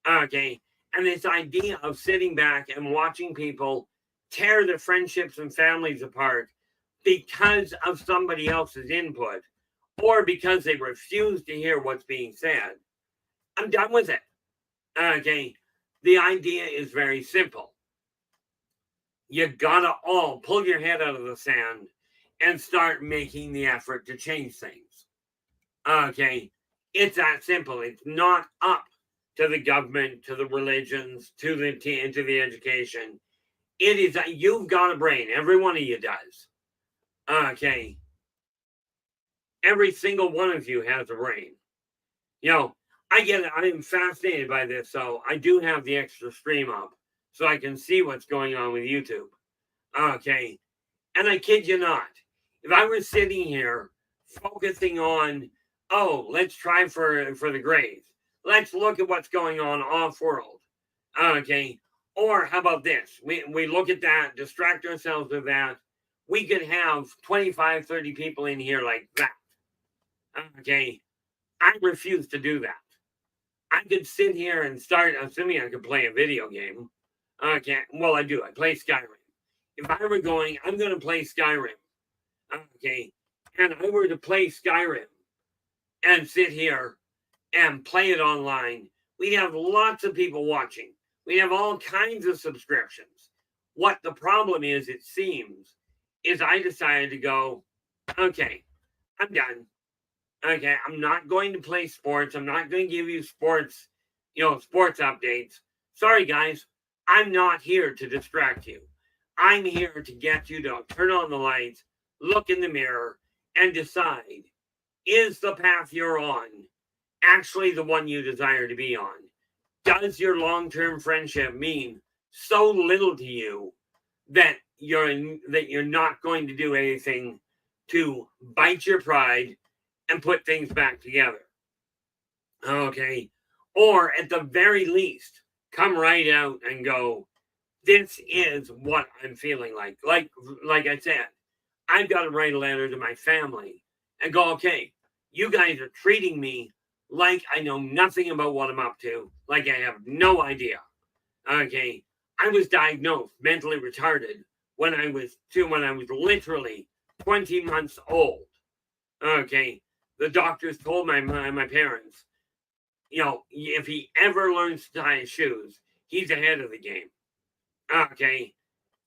Okay. And this idea of sitting back and watching people tear their friendships and families apart because of somebody else's input or because they refuse to hear what's being said, I'm done with it. Okay. The idea is very simple. You gotta all pull your head out of the sand and start making the effort to change things. Okay. It's that simple. It's not up to the government, to the religions, to the education. It is that you've got a brain. Every one of you does. Okay. Every single one of you has a brain. I get it. I am fascinated by this, so I do have the extra stream up so I can see what's going on with YouTube. Okay. And I kid you not. If I were sitting here focusing on, let's try for the grave. Let's look at what's going on off-world. Okay. Or how about this? We look at that, distract ourselves with that. We could have 25, 30 people in here like that. Okay. I refuse to do that. I could sit here and start, assuming I could play a video game. Okay. Well, I do. I play Skyrim. If I were going, I'm going to play Skyrim. Okay. And I were to play Skyrim and sit here and play it online, we'd have lots of people watching. We'd have all kinds of subscriptions. What the problem is, it seems, is I decided to go, okay, I'm done. Okay, I'm not going to play sports. I'm not going to give you sports updates. Sorry, guys. I'm not here to distract you. I'm here to get you to turn on the lights, look in the mirror, and decide, is the path you're on actually the one you desire to be on? Does your long-term friendship mean so little to you that you're not going to do anything to bite your pride and put things back together? Okay. Or at the very least, come right out and go, this is what I'm feeling like. Like I said, I've got to write a letter to my family and go, okay, you guys are treating me like I know nothing about what I'm up to, like I have no idea. Okay. I was diagnosed mentally retarded when I was literally 20 months old. Okay. The doctors told my parents, if he ever learns to tie his shoes, he's ahead of the game. Okay.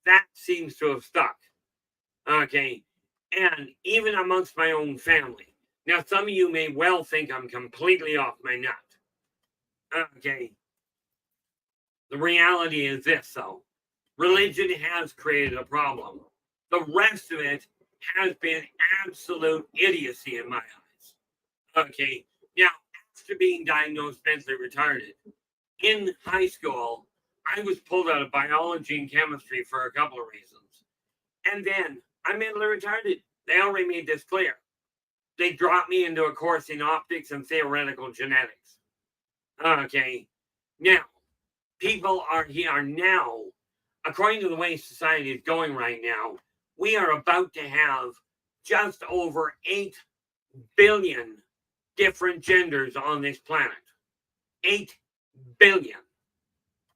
That seems to have stuck. Okay. And even amongst my own family. Now, some of you may well think I'm completely off my nut. Okay. The reality is this, though. Religion has created a problem. The rest of it has been absolute idiocy in my eyes. Okay. Now, after being diagnosed mentally retarded, in high school, I was pulled out of biology and chemistry for a couple of reasons. And then I'm mentally retarded. They already made this clear. They dropped me into a course in optics and theoretical genetics. Okay. Now, people are here now, according to the way society is going right now, we are about to have just over 8 billion different genders on this planet. 8 billion.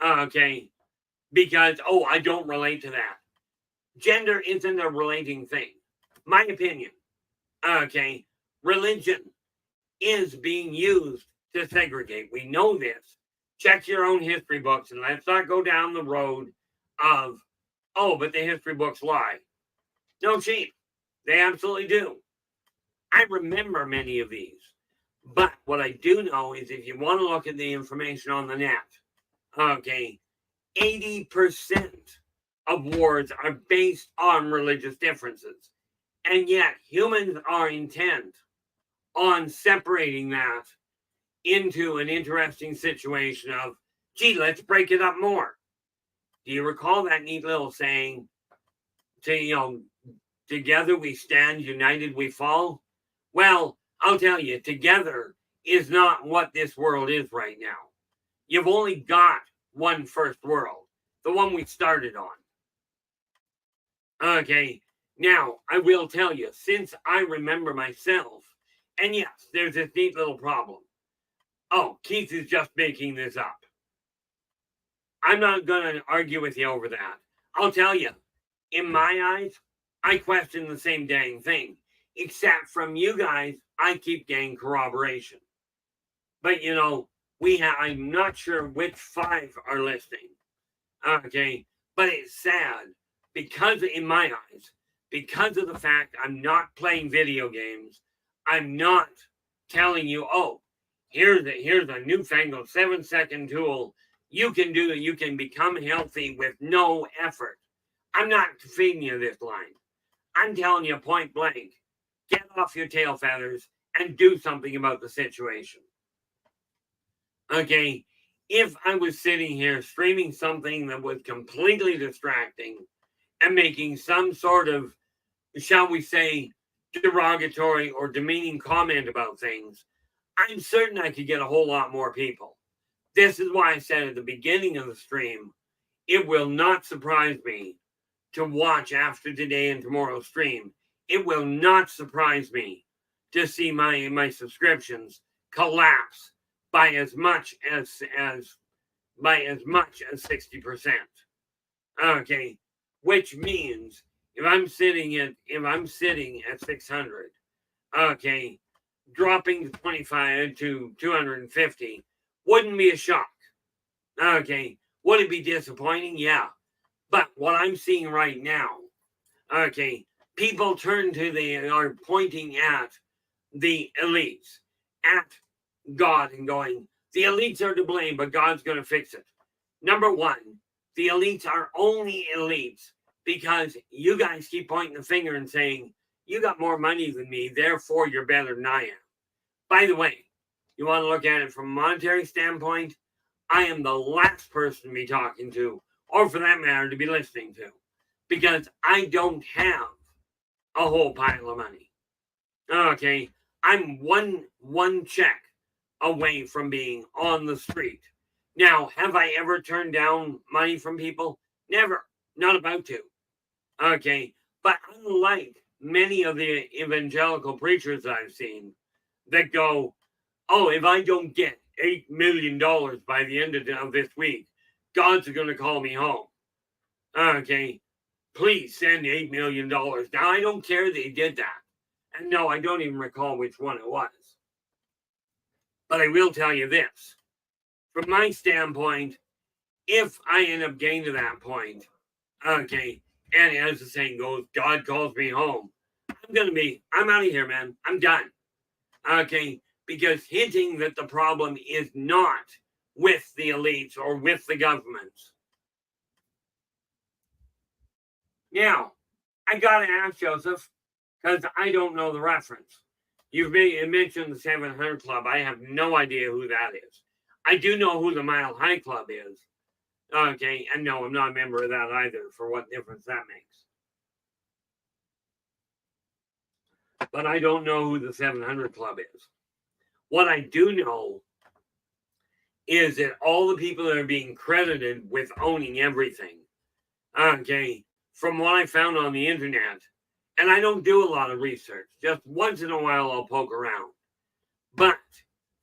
Okay. Because, I don't relate to that. Gender isn't a relating thing. My opinion. Okay. Religion is being used to segregate. We know this. Check your own history books and let's not go down the road of, but the history books lie. No, cheap. They absolutely do. I remember many of these. But what I do know is if you want to look at the information on the net, okay, 80% of wars are based on religious differences. And yet humans are intent on separating that into an interesting situation of, gee, let's break it up more. Do you recall that neat little saying, together we stand, united we fall? Well, I'll tell you, together is not what this world is right now. You've only got one first world, the one we started on. Okay, now I will tell you, since I remember myself, and yes, there's this neat little problem. Oh, Keith is just making this up. I'm not going to argue with you over that. I'll tell you, in my eyes, I question the same dang thing. Except from you guys, I keep getting corroboration. But I'm not sure which 5 are listening. Okay, but it's sad because in my eyes, because of the fact I'm not playing video games, I'm not telling you, oh, here's a newfangled 7-second tool. You can become healthy with no effort. I'm not feeding you this line. I'm telling you point blank, get off your tail feathers and do something about the situation. Okay, if I was sitting here streaming something that was completely distracting and making some sort of, shall we say, derogatory or demeaning comment about things, I'm certain I could get a whole lot more people. This is why I said at the beginning of the stream, it will not surprise me to watch after today and tomorrow's stream. It will not surprise me to see my subscriptions collapse by as much as 60%. Okay, which means if I'm sitting at 600, okay, dropping to 25 to 250 wouldn't be a shock. Okay, would it be disappointing? Yeah. But what I'm seeing right now, okay, people are pointing at the elites, at God and going, the elites are to blame, but God's going to fix it. Number one, the elites are only elites because you guys keep pointing the finger and saying, you got more money than me, therefore you're better than I am. By the way, you want to look at it from a monetary standpoint, I am the last person to be talking to, or for that matter, to be listening to, because I don't have a whole pile of money. Okay, I'm one check away from being on the street. Now, have I ever turned down money from people? Never. Not about to. Okay, but unlike many of the evangelical preachers I've seen that go, oh, if I don't get $8 million by the end of this week, God's going to call me home. Okay, please send $8 million. Now, I don't care that he did that. And no, I don't even recall which one it was. But I will tell you this. From my standpoint, if I end up getting to that point, okay, and as the saying goes, God calls me home, I'm out of here, man. I'm done. Okay, because hinting that the problem is not with the elites or with the governments. Now, I got to ask Joseph, because I don't know the reference. You've mentioned the 700 Club. I have no idea who that is. I do know who the Mile High Club is. Okay, and no, I'm not a member of that either, for what difference that makes. But I don't know who the 700 Club is. What I do know is that all the people that are being credited with owning everything, okay, from what I found on the internet, and I don't do a lot of research, just once in a while I'll poke around. But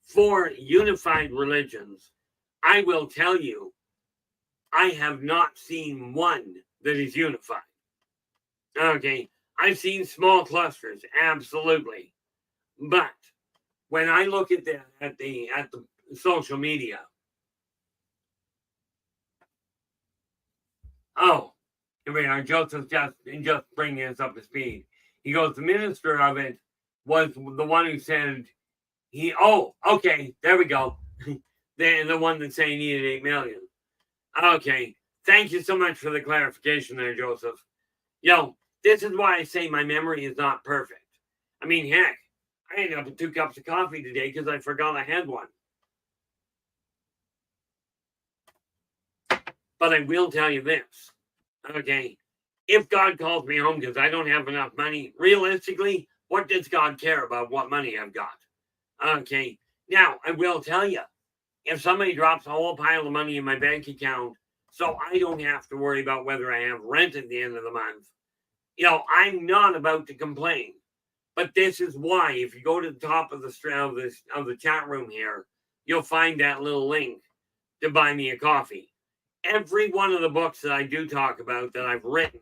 for unified religions, I will tell you, I have not seen one that is unified. Okay, I've seen small clusters, absolutely. But when I look at the social media, oh, here we are. Joseph just bringing us up to speed. He goes, the minister of it was the one who said Okay, there we go. The one that saying needed 8 million. Okay, thank you so much for the clarification there, Joseph. This is why I say my memory is not perfect. I mean, heck, I ended up with 2 cups of coffee today because I forgot I had one. But I will tell you this, okay? If God calls me home because I don't have enough money, realistically, what does God care about what money I've got? Okay, now I will tell you, if somebody drops a whole pile of money in my bank account so I don't have to worry about whether I have rent at the end of the month, I'm not about to complain. But this is why, if you go to the top of the chat room here, you'll find that little link to buy me a coffee. Every one of the books that I do talk about that I've written,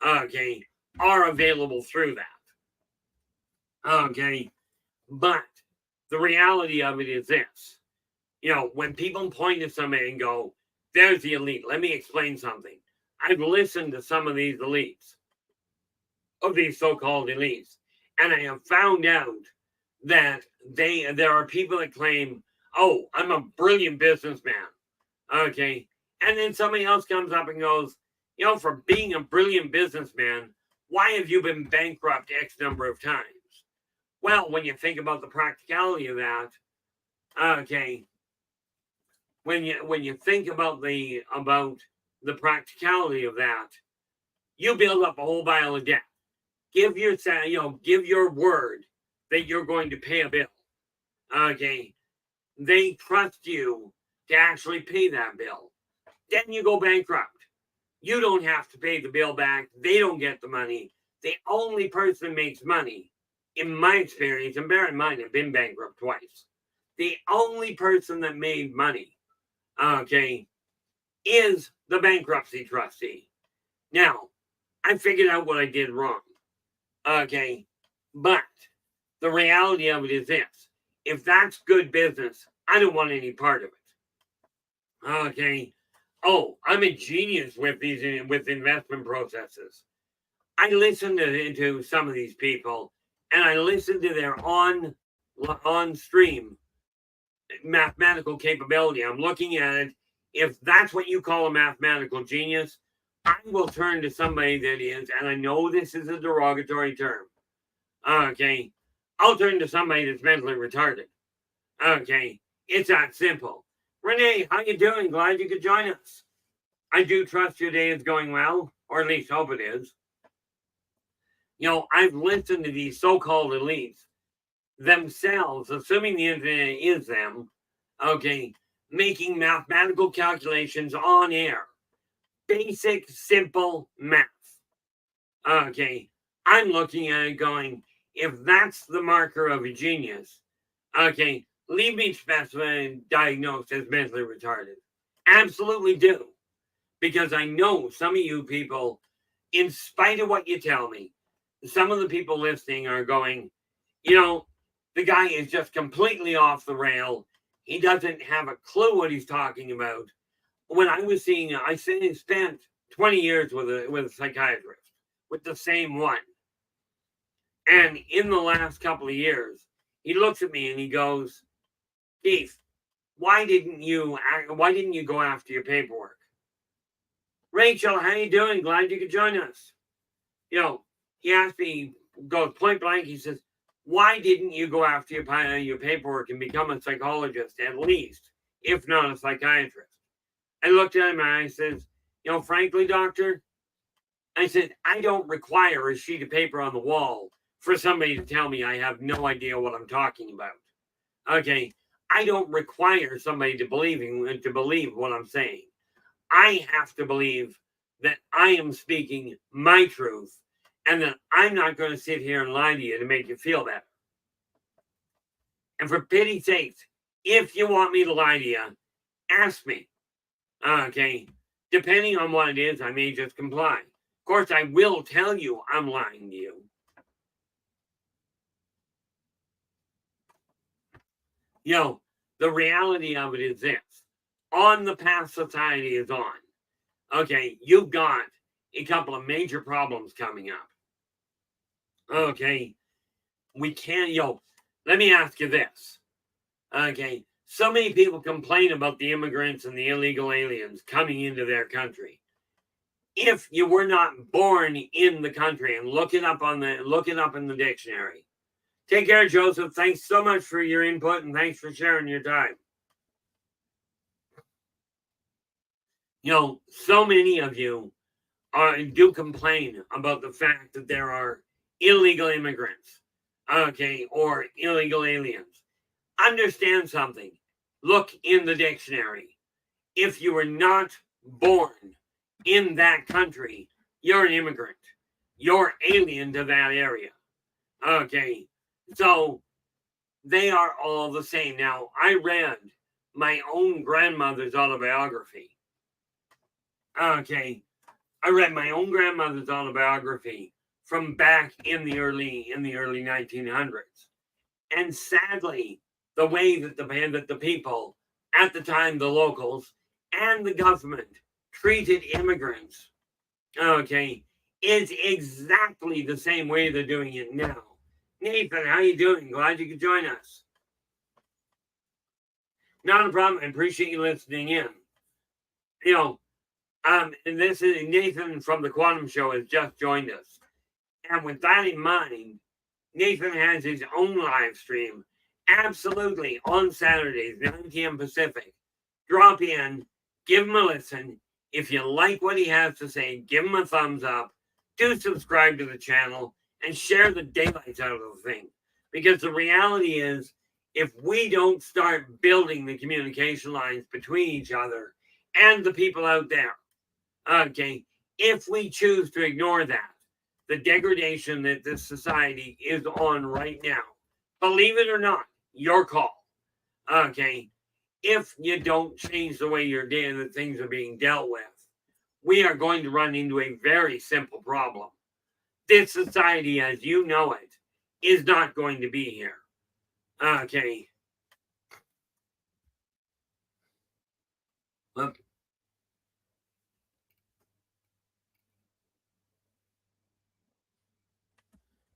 okay, are available through that. Okay, but the reality of it is this. When people point to somebody and go, there's the elite, let me explain something. I've listened to some of these elites, of these so-called elites, and I have found out that there are people that claim, oh, I'm a brilliant businessman. Okay. And then somebody else comes up and goes, for being a brilliant businessman, why have you been bankrupt X number of times? Well, when you think about the practicality of that, okay, when you think about the practicality of that, you build up a whole pile of debt. Give your word that you're going to pay a bill. Okay, they trust you to actually pay that bill. Then you go bankrupt. You don't have to pay the bill back. They don't get the money. The only person that makes money, in my experience, and bear in mind, I've been bankrupt twice. The only person that made money, okay, is the bankruptcy trustee. Now, I figured out what I did wrong. Okay, but the reality of it is this. If that's good business, I don't want any part of it. Okay. Oh, I'm a genius with investment processes. I listen to some of these people, and I listen to their on stream mathematical capability. I'm looking at it. If that's what you call a mathematical genius, I will turn to somebody that is, and I know this is a derogatory term. Okay, I'll turn to somebody that's mentally retarded. Okay, it's that simple. Renee, how you doing? Glad you could join us. I do trust your day is going well, or at least hope it is. I've listened to these so-called elites themselves, assuming the internet is them, okay, making mathematical calculations on air. Basic, simple math. Okay, I'm looking at it going, if that's the marker of a genius, okay, leave me specified diagnosed as mentally retarded. Absolutely do. Because I know some of you people, in spite of what you tell me, some of the people listening are going, the guy is just completely off the rail. He doesn't have a clue what he's talking about. When I was seeing, I spent 20 years with a psychiatrist, with the same one. And in the last couple of years, he looks at me and he goes, Keith, why didn't you go after your paperwork? Rachel, how you doing? Glad you could join us. He asked me, goes point blank, he says, why didn't you go after your paperwork and become a psychologist at least, if not a psychiatrist? I looked at him and I said, frankly, doctor, I said, I don't require a sheet of paper on the wall for somebody to tell me I have no idea what I'm talking about. Okay, I don't require somebody to believe what I'm saying. I have to believe that I am speaking my truth and that I'm not going to sit here and lie to you to make you feel better. And for pity's sake, if you want me to lie to you, ask me. Okay, depending on what it is, I may just comply. Of course, I will tell you I'm lying to you. The reality of it is this. On the path society is on. Okay, you've got a couple of major problems coming up. Okay, we can't, let me ask you this. Okay, so many people complain about the immigrants and the illegal aliens coming into their country. If you were not born in the country, and look it up in the dictionary. Take care, Joseph. Thanks so much for your input, and thanks for sharing your time. So many of you do complain about the fact that there are illegal immigrants, or illegal aliens. Understand something. Look in the dictionary. If you were not born in that country, you're an immigrant. You're alien to that area. Okay, so they are all the same. Now, I read my own grandmother's autobiography. Okay, I read my own grandmother's autobiography from back in the early 1900s, and sadly, the way that the people at the time, the locals and the government treated immigrants, is exactly the same way they're doing it now. Nathan, how you doing? Glad you could join us. Not a problem. I appreciate you listening in. And this is Nathan from the Quantum Show has just joined us. And with that in mind, Nathan has his own live stream absolutely on Saturdays, 9 p.m. Pacific. Drop in, give him a listen. If you like what he has to say, give him a thumbs up. Do subscribe to the channel and share the daylights out of the thing. Because the reality is, if we don't start building the communication lines between each other and the people out there, if we choose to ignore that, the degradation that this society is on right now, believe it or not, your call. If you don't change the way you're dealing, that things are being dealt with, we are going to run into a very simple problem. This society, as you know it, is not going to be here. Look.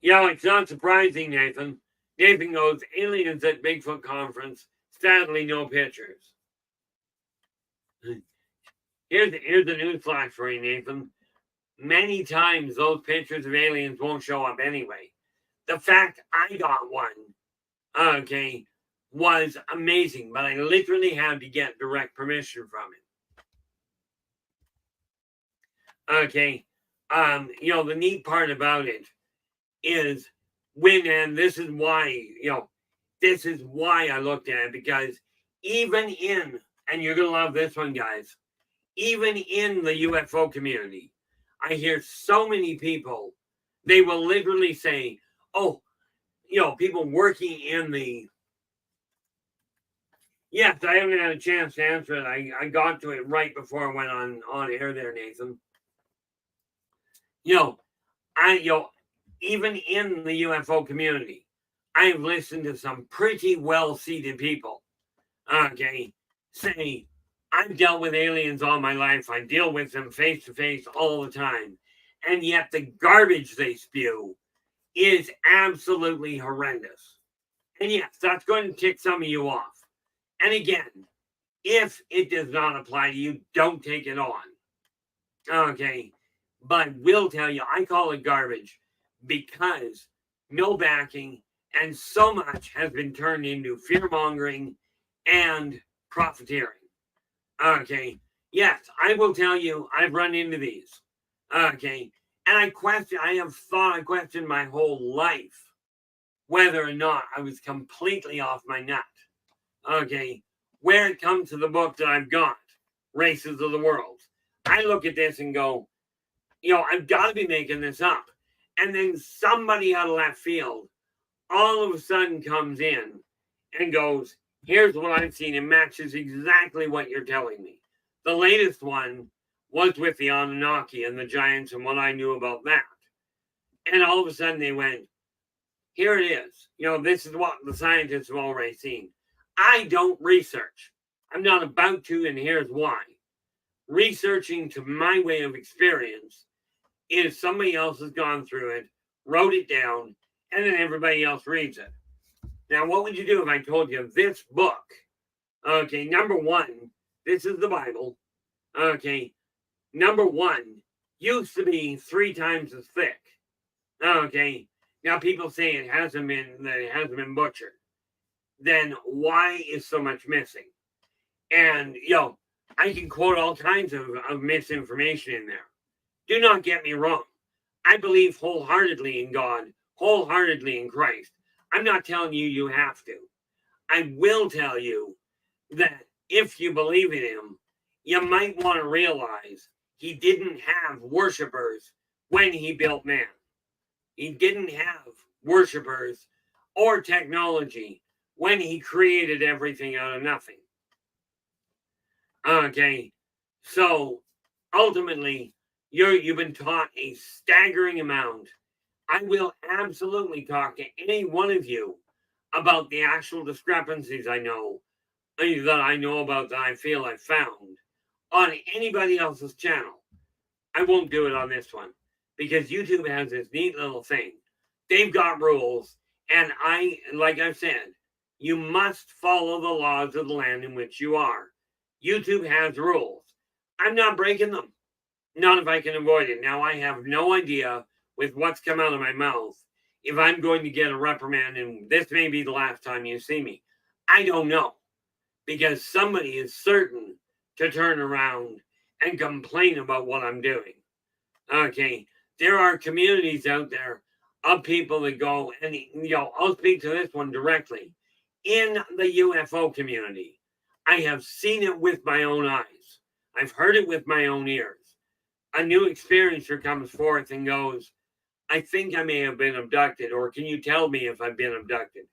It's not surprising, Nathan. Nathan goes, aliens at Bigfoot conference. Sadly, no pictures. Here's a news flash for you, Nathan. Many times those pictures of aliens won't show up anyway. The fact I got one, was amazing, but I literally had to get direct permission from him. The neat part about it is and this is why I looked at it, because even and you're going to love this one, guys, even in the UFO community, I hear so many people, they will literally say, people working in the... Yes, I haven't had a chance to answer it. I got to it right before I went on air there, Nathan. Even in the UFO community, I've listened to some pretty well-seated people, say, I've dealt with aliens all my life. I deal with them face to face all the time. And yet the garbage they spew is absolutely horrendous. And yes, that's going to tick some of you off. And again, if it does not apply to you, don't take it on. But I will tell you, I call it garbage because no backing and so much has been turned into fear-mongering and profiteering. Yes, I will tell you, I've run into these. And I questioned my whole life whether or not I was completely off my nut. Where it comes to the book that I've got, Races of the World, I look at this and go, I've got to be making this up. And then somebody out of left field all of a sudden comes in and goes, here's what I've seen. It matches exactly what you're telling me. The latest one was with the Anunnaki and the giants and what I knew about that. And all of a sudden they went, here it is. This is what the scientists have already seen. I don't research. I'm not about to, and here's why. Researching, to my way of experience, is somebody else has gone through it, wrote it down, and then everybody else reads it. Now, what would you do if I told you this book, okay, number one, this is the Bible, okay, number one, used to be 3 times as thick, okay, now people say it hasn't been butchered, then why is so much missing? And, I can quote all kinds of misinformation in there. Do not get me wrong. I believe wholeheartedly in God, wholeheartedly in Christ. I'm not telling you you have to. I will tell you that if you believe in him, you might want to realize he didn't have worshipers when he built man. He didn't have worshipers or technology when he created everything out of nothing. Okay, so ultimately, you've been taught a staggering amount. I will absolutely talk to any one of you about the actual discrepancies I know about, that I feel I've found on anybody else's channel. I won't do it on this one because YouTube has this neat little thing. They've got rules, and like I've said, you must follow the laws of the land in which you are. YouTube has rules. I'm not breaking them. Not if I can avoid it. Now, I have no idea with what's come out of my mouth if I'm going to get a reprimand, and this may be the last time you see me. I don't know. Because somebody is certain to turn around and complain about what I'm doing. Okay. There are communities out there of people that go, and I'll speak to this one directly. In the UFO community, I have seen it with my own eyes. I've heard it with my own ears. A new experiencer comes forth and goes, I think I may have been abducted, or can you tell me if I've been abducted?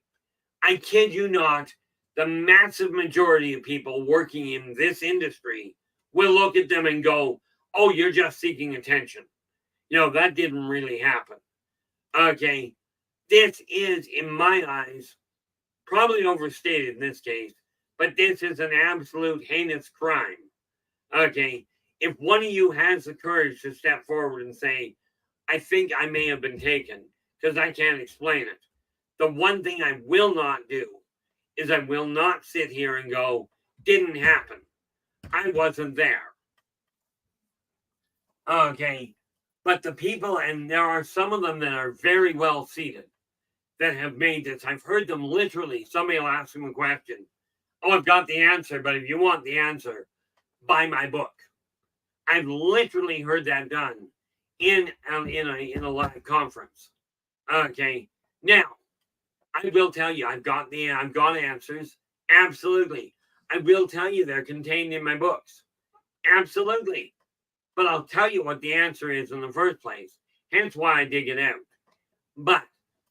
I kid you not, the massive majority of people working in this industry will look at them and go, oh, you're just seeking attention. That didn't really happen. Okay, this is, in my eyes, probably overstated in this case, but this is an absolute heinous crime. Okay, if one of you has the courage to step forward and say, I think I may have been taken because I can't explain it. The one thing I will not do is I will not sit here and go, didn't happen. I wasn't there. Okay, but the people, and there are some of them that are very well seated that have made this. I've heard them literally. Somebody will ask them a question. Oh, I've got the answer, but if you want the answer, buy my book. I've literally heard that done in a live conference. Okay, now I will tell you I've got answers. Absolutely, I will tell you they're contained in my books. Absolutely, but I'll tell you what the answer is in the first place. Hence why I dig it out. But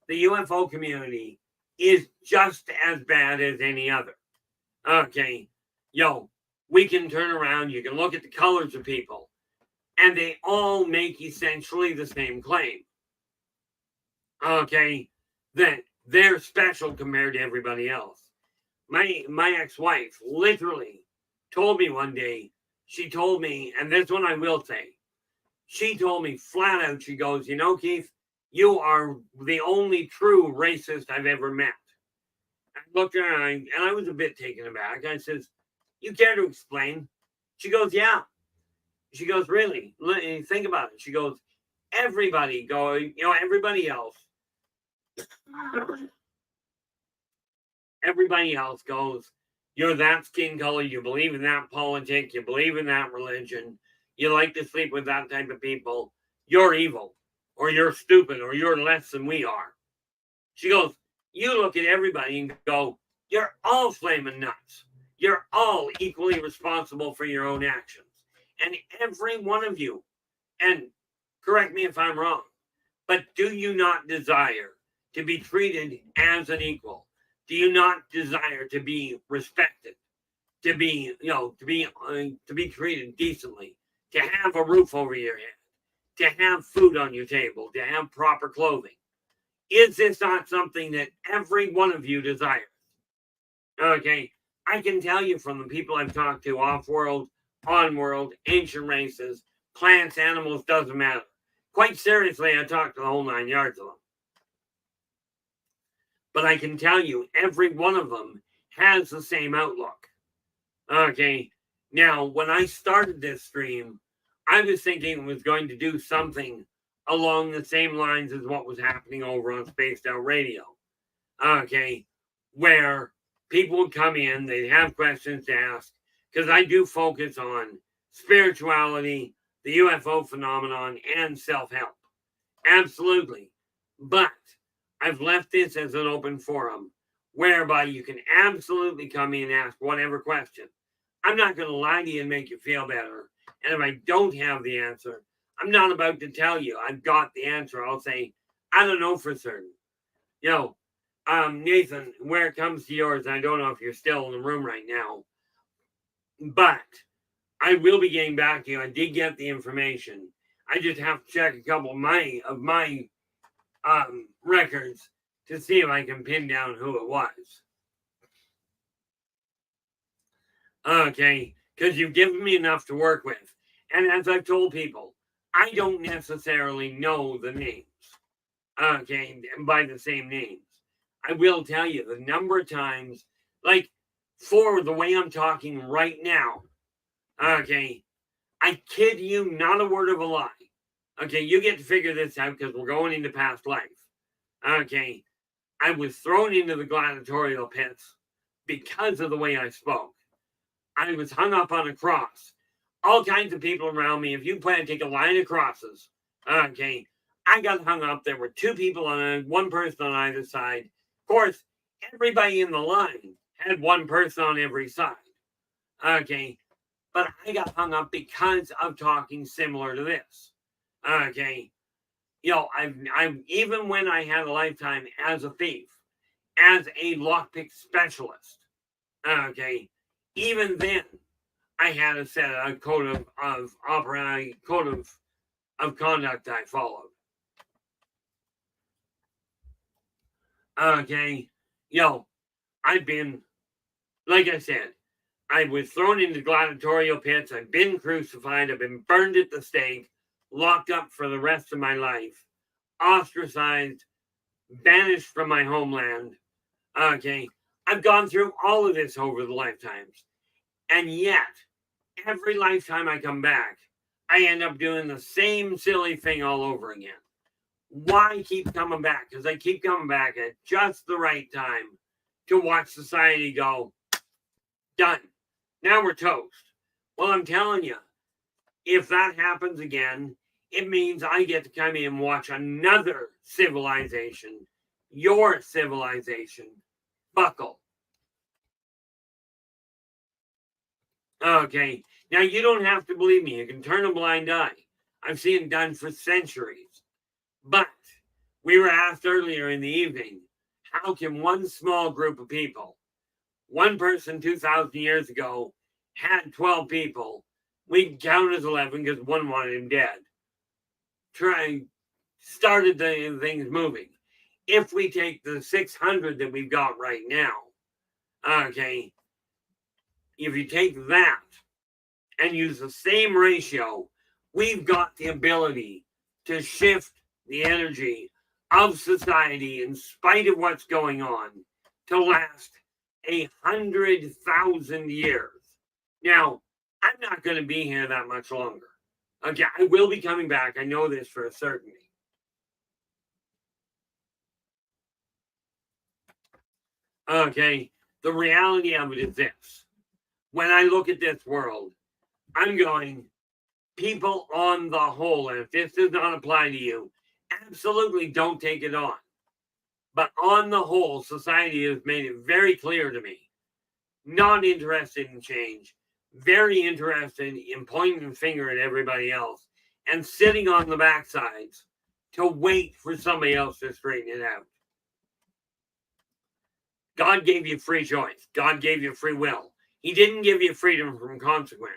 the UFO community is just as bad as any other. Okay, we can turn around, you can look at the colors of people, and they all make essentially the same claim. Okay, that they're special compared to everybody else. My ex-wife literally told me one day, she told me, and this one I will say, she told me flat out, she goes, Keith, you are the only true racist I've ever met. I looked at her and I was a bit taken aback. I says, you care to explain? She goes, yeah. She goes, really? Think about it. She goes, everybody else. Everybody else goes, you're that skin color, you believe in that politic, you believe in that religion, you like to sleep with that type of people, you're evil, or you're stupid, or you're less than we are. She goes, you look at everybody and go, you're all flaming nuts. You're all equally responsible for your own actions. And every one of you, and correct me if I'm wrong, but do you not desire to be treated as an equal? Do you not desire to be respected, to be treated decently, to have a roof over your head, to have food on your table, to have proper clothing? Is this not something that every one of you desires? Okay, I can tell you from the people I've talked to, off-world, on-world, ancient races, plants, animals, doesn't matter. Quite seriously, I talked to the whole 9 yards of them. But I can tell you, every one of them has the same outlook. Okay. Now, when I started this stream, I was thinking it was going to do something along the same lines as what was happening over on Spaced Out Radio. Okay. Where people would come in, they'd have questions to ask, because I do focus on spirituality, the UFO phenomenon, and self-help. Absolutely. But I've left this as an open forum whereby you can absolutely come in and ask whatever question. I'm not going to lie to you and make you feel better. And if I don't have the answer, I'm not about to tell you I've got the answer. I'll say, I don't know for certain. Nathan, where it comes to yours, I don't know if you're still in the room right now, but I will be getting back to you. I did get the information. I just have to check a couple of my records to see if I can pin down who it was. Okay, because you've given me enough to work with. And as I've told people, I don't necessarily know the names, okay, by the same names. I will tell you the number of times, like for the way I'm talking right now, okay, I kid you not a word of a lie. Okay, you get to figure this out because we're going into past life. Okay, I was thrown into the gladiatorial pits because of the way I spoke. I was hung up on a cross. All kinds of people around me. If you plan to take a line of crosses, okay, I got hung up. There were two people one person on either side. Of course, everybody in the line had one person on every side. Okay, but I got hung up because of talking similar to this. Okay, I've even when I had a lifetime as a thief, as a lockpick specialist, okay, even then I had a code of conduct I followed. Okay, I've been, like I said, I was thrown into gladiatorial pits. I've been crucified. I've been burned at the stake, locked up for the rest of my life, ostracized, banished from my homeland. Okay, I've gone through all of this over the lifetimes. And yet, every lifetime I come back, I end up doing the same silly thing all over again. Why keep coming back? Because I keep coming back at just the right time to watch society go, done. Now we're toast. Well, I'm telling you, if that happens again, it means I get to come in and watch another civilization, your civilization, buckle. Okay, now you don't have to believe me. You can turn a blind eye. I've seen it done for centuries. But we were asked earlier in the evening, how can one small group of people, one person 2,000 years ago had 12 people, we can count as 11 because one wanted him dead, started the things moving. If we take the 600 that we've got right now, okay, if you take that and use the same ratio, we've got the ability to shift the energy of society in spite of what's going on to last 100,000 years. Now, I'm not going to be here that much longer. Okay, I will be coming back. I know this for a certainty. Okay, the reality of it is this. When I look at this world, I'm going, people on the whole, and if this does not apply to you, absolutely don't take it on. But on the whole, society has made it very clear to me, not interested in change, very interested in pointing the finger at everybody else and sitting on the backsides to wait for somebody else to straighten it out. God gave you free choice. God gave you free will. He didn't give you freedom from consequence.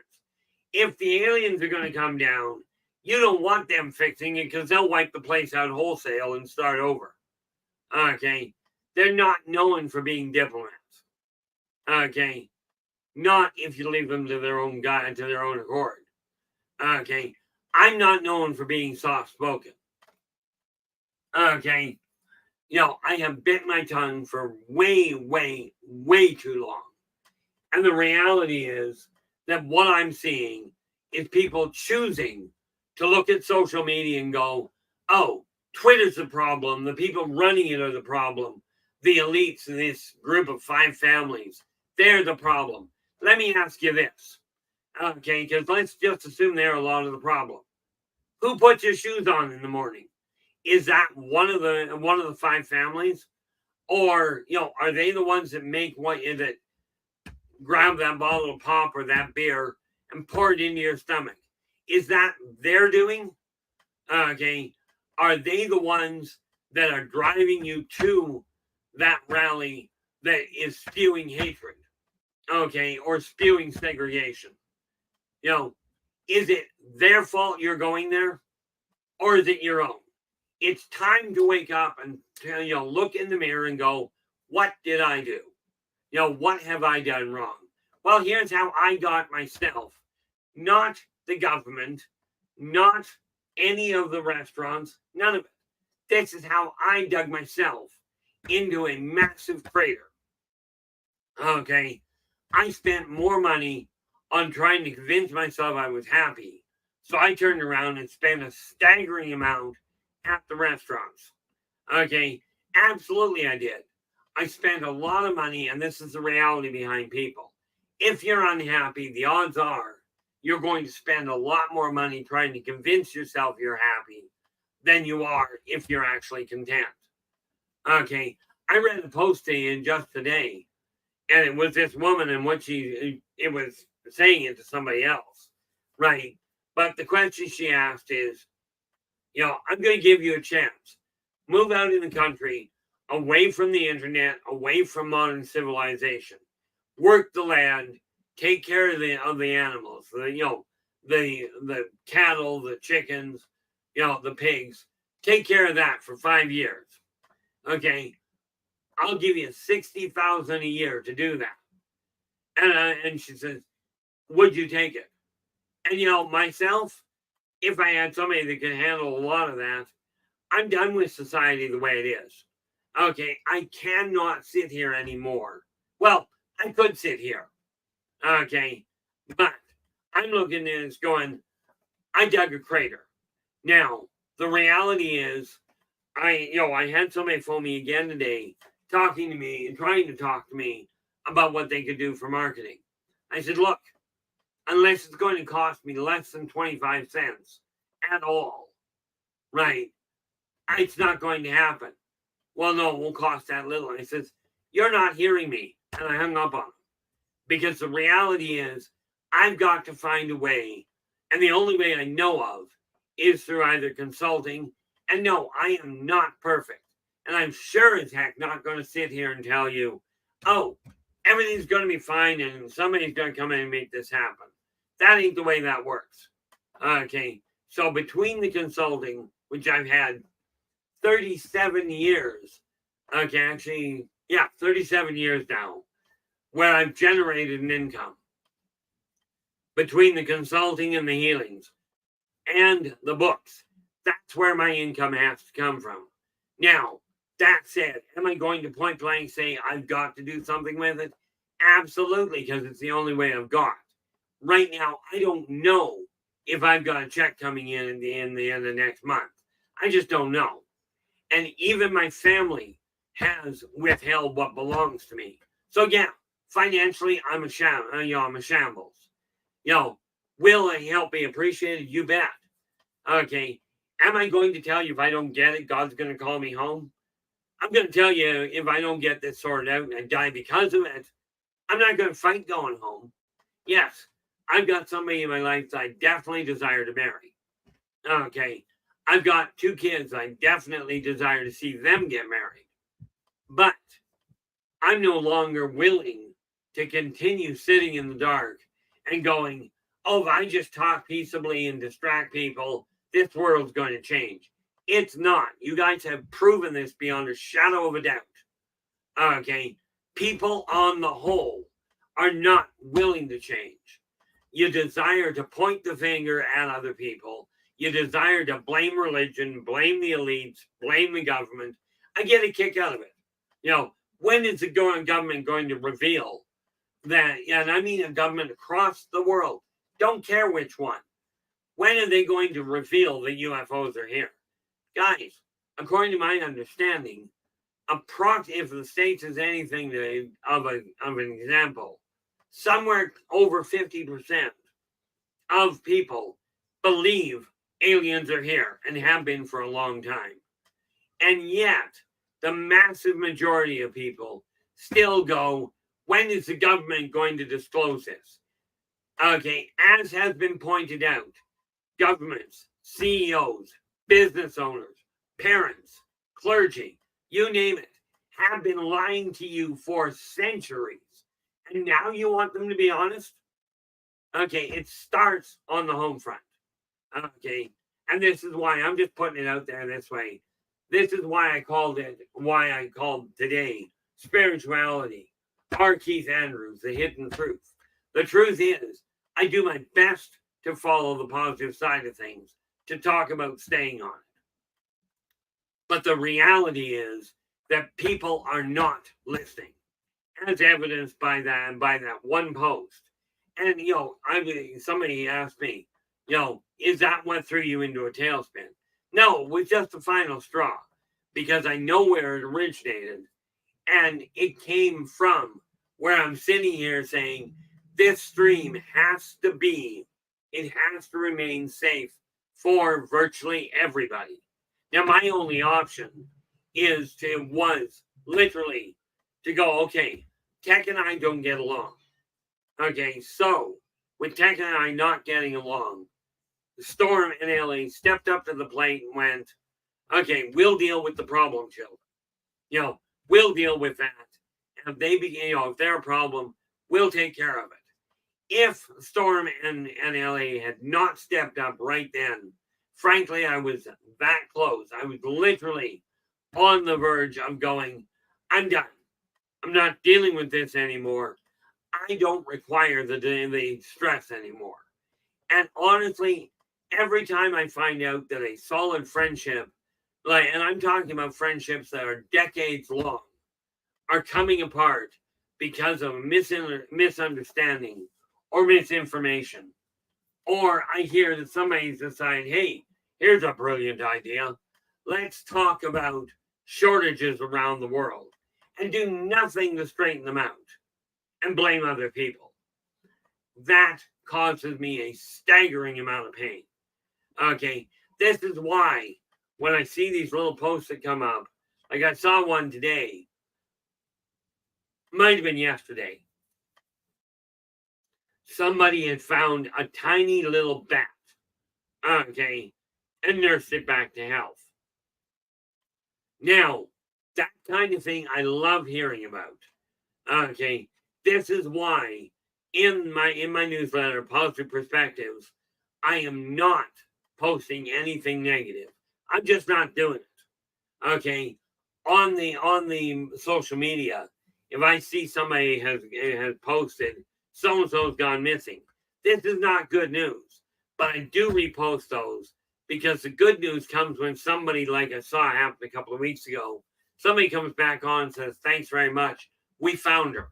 If the aliens are going to come down, you don't want them fixing it because they'll wipe the place out wholesale and start over. Okay? They're not known for being diplomats. Okay? Not if you leave them to their own guide, to their own accord. Okay? I'm not known for being soft-spoken. Okay? I have bit my tongue for way, way, way too long. And the reality is that what I'm seeing is people choosing to look at social media and go, oh, Twitter's the problem. The people running it are the problem. The elites in this group of 5 families, they're the problem. Let me ask you this, okay, because let's just assume they're a lot of the problem. Who puts your shoes on in the morning? Is that one of the 5 families? Or, are they the ones that make that grab that bottle of pop or that beer and pour it into your stomach? Is that they're doing? Okay. Are they the ones that are driving you to that rally that is spewing hatred? Okay. Or spewing segregation? Is it their fault you're going there? Or is it your own? It's time to wake up and look in the mirror and go, what did I do? What have I done wrong? Well, here's how I got myself. Not the government, not any of the restaurants, none of it. This is how I dug myself into a massive crater. Okay. I spent more money on trying to convince myself I was happy. So I turned around and spent a staggering amount at the restaurants. Okay. Absolutely I did. I spent a lot of money, and this is the reality behind people. If you're unhappy, the odds are you're going to spend a lot more money trying to convince yourself you're happy than you are if you're actually content. Okay. I read a post in just today, and it was this woman, and it was saying it to somebody else, right? But the question she asked is, I'm going to give you a chance. Move out in the country, away from the internet, away from modern civilization. Work the land, take care of the animals, the cattle, the chickens, the pigs. Take care of that for 5 years. Okay, I'll give you $60,000 a year to do that. And she says, would you take it? And myself, if I had somebody that could handle a lot of that, I'm done with society the way it is. Okay, I cannot sit here anymore. Well, I could sit here. Okay, but I'm looking at this going, I dug a crater. Now, the reality is, I had somebody phone me again today, talking to me and trying to talk to me about what they could do for marketing. I said, look, unless it's going to cost me less than 25 cents at all, right, it's not going to happen. Well, no, it won't cost that little. And he says, you're not hearing me. And I hung up on him. Because the reality is, I've got to find a way. And the only way I know of is through either consulting. And no, I am not perfect. And I'm sure as heck not going to sit here and tell you, oh, everything's going to be fine and somebody's going to come in and make this happen. That ain't the way that works. Okay. So between the consulting, which I've had 37 years, okay, actually, 37 years now, where I've generated an income. Between the consulting and the healings and the books, that's where my income has to come from. Now, that said, am I going to point blank say I've got to do something with it? Absolutely, because it's the only way I've got. Right now, I don't know if I've got a check coming in at the end of the next month. I just don't know. And even my family has withheld what belongs to me. So yeah, financially, I'm a shambles. Will it help me appreciate it? You bet. Okay. Am I going to tell you if I don't get it, God's going to call me home? I'm going to tell you if I don't get this sorted out and I die because of it, I'm not going to fight going home. Yes, I've got somebody in my life that I definitely desire to marry. Okay. I've got 2 kids I definitely desire to see them get married. But I'm no longer willing to continue sitting in the dark and going, oh, if I just talk peaceably and distract people, this world's going to change. It's not. You guys have proven this beyond a shadow of a doubt. Okay. People on the whole are not willing to change. You desire to point the finger at other people. You desire to blame religion, blame the elites, blame the government. I get a kick out of it. When is the government going to reveal that? And I mean a government across the world, don't care which one. When are they going to reveal the UFOs are here? Guys, according to my understanding, if the States is anything of an example, somewhere over 50% of people believe aliens are here and have been for a long time. And yet, the massive majority of people still go, when is the government going to disclose this? Okay, as has been pointed out, governments, CEOs, business owners, parents, clergy, you name it, have been lying to you for centuries. And now you want them to be honest? Okay, it starts on the home front. Okay, and this is why I'm just putting it out there this way. This is why I called today spirituality. R. Keith Andrews, the hidden truth. The truth is, I do my best to follow the positive side of things, to talk about staying on it. But the reality is that people are not listening, as evidenced by that one post. And somebody asked me, is that what threw you into a tailspin? No, it was just the final straw, because I know where it originated, and it came from where I'm sitting here saying this stream has to remain safe for virtually everybody. Now, my only option was literally to go, okay, Tech and I don't get along. Okay, so with Tech and I not getting along, Storm and LA stepped up to the plate and went, okay, we'll deal with the problem children. We'll deal with that. And if if they're a problem, we'll take care of it. If Storm and LA had not stepped up right then, frankly, I was that close. I was literally on the verge of going, I'm done. I'm not dealing with this anymore. I don't require the stress anymore. And honestly, every time I find out that a solid friendship, and I'm talking about friendships that are decades long, are coming apart because of misunderstanding or misinformation, or I hear that somebody's decided, hey, here's a brilliant idea. Let's talk about shortages around the world and do nothing to straighten them out and blame other people. That causes me a staggering amount of pain. Okay, this is why when I see these little posts that come up, like I saw one today, might have been yesterday. Somebody had found a tiny little bat, okay, and nursed it back to health. Now, that kind of thing I love hearing about. Okay, this is why in my newsletter, Positive Perspectives, I am not posting anything negative. I'm just not doing it. Okay, on the social media, if I see somebody has posted so and so's gone missing, this is not good news. But I do repost those because the good news comes when somebody, like I saw happen a couple of weeks ago, somebody comes back on and says, "Thanks very much. We found her."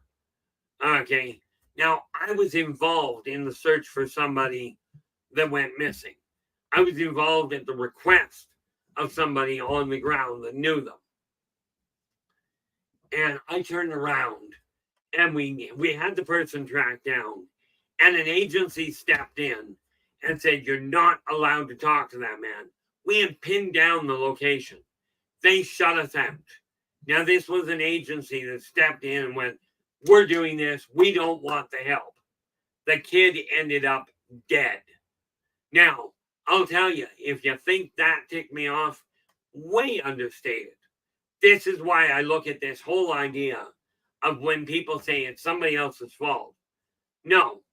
Okay. Now, I was involved in the search for somebody that went missing. I was involved at the request of somebody on the ground that knew them. And I turned around and we had the person tracked down, and an agency stepped in and said, "You're not allowed to talk to that man." We had pinned down the location. They shut us out. Now, this was an agency that stepped in and went, "We're doing this. We don't want the help." The kid ended up dead. Now, I'll tell you, if you think that ticked me off, way understated. This is why I look at this whole idea of when people say it's somebody else's fault. No,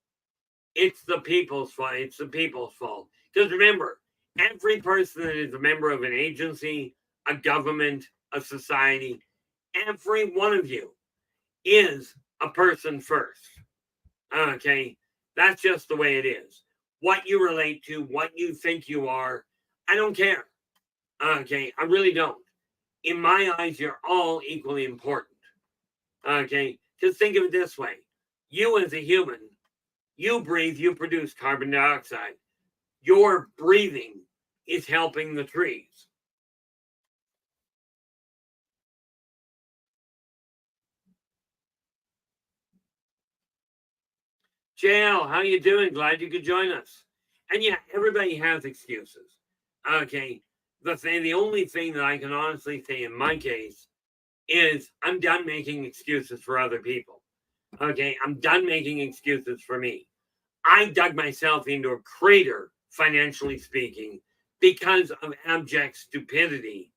it's the people's fault. It's the people's fault. Because remember, every person that is a member of an agency, a government, a society, every one of you is a person first. Okay, that's just the way it is. What you relate to, what you think you are, I don't care. Okay, I really don't. in my eyes, you're all equally important. Okay, just think of it this way. You as a human, you breathe, you produce carbon dioxide. Your breathing is helping the trees. JL, how you doing? Glad you could join us. And yeah, everybody has excuses. Okay, the only thing that I can honestly say in my case is I'm done making excuses for other people. Okay, I'm done making excuses for me. I dug myself into a crater, financially speaking, because of abject stupidity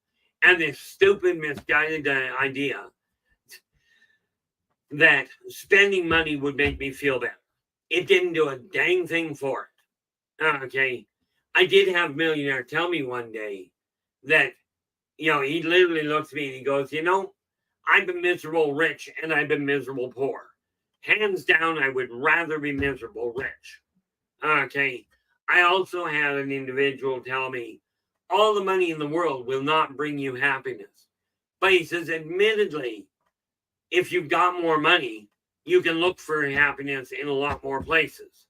and this stupid, misguided idea that spending money would make me feel better. It didn't do a dang thing for it. Okay. I did have a millionaire tell me one day that, he literally looks at me and he goes, I've been miserable rich and I've been miserable poor. Hands down, I would rather be miserable rich. Okay. I also had an individual tell me all the money in the world will not bring you happiness. But he says, admittedly, if you've got more money, you can look for happiness in a lot more places.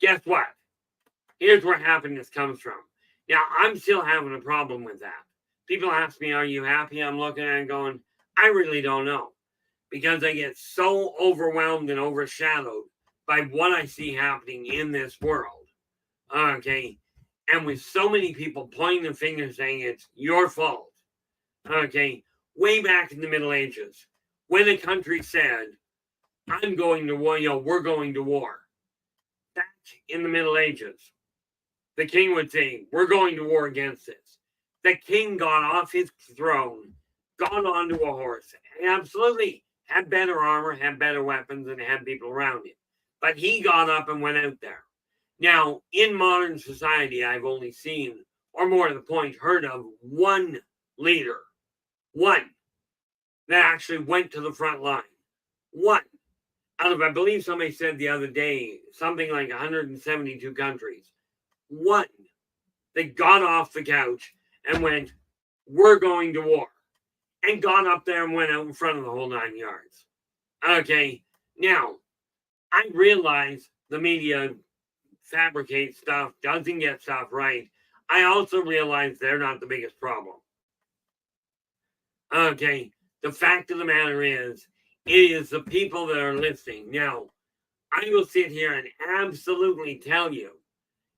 Guess what? Here's where happiness comes from. Now, I'm still having a problem with that. People ask me, are you happy? I'm looking at it going, I really don't know. Because I get so overwhelmed and overshadowed by what I see happening in this world. Okay. And with so many people pointing the finger saying it's your fault. Okay. Way back in the Middle Ages, when a country said, I'm going to war, we're going to war. Back in the Middle Ages, the king would say, we're going to war against this. The king got off his throne, got onto a horse, and absolutely had better armor, had better weapons, and had people around him. But he got up and went out there. Now, in modern society, I've only seen, or more to the point, heard of one leader, one, that actually went to the front line. One. Out of, I believe somebody said the other day, something like 172 countries. One. They got off the couch and went, we're going to war. And got up there and went out in front of the whole 9 yards. Okay. Now, I realize the media fabricates stuff, doesn't get stuff right. I also realize they're not the biggest problem. Okay. The fact of the matter is, it is the people that are listening. Now, I will sit here and absolutely tell you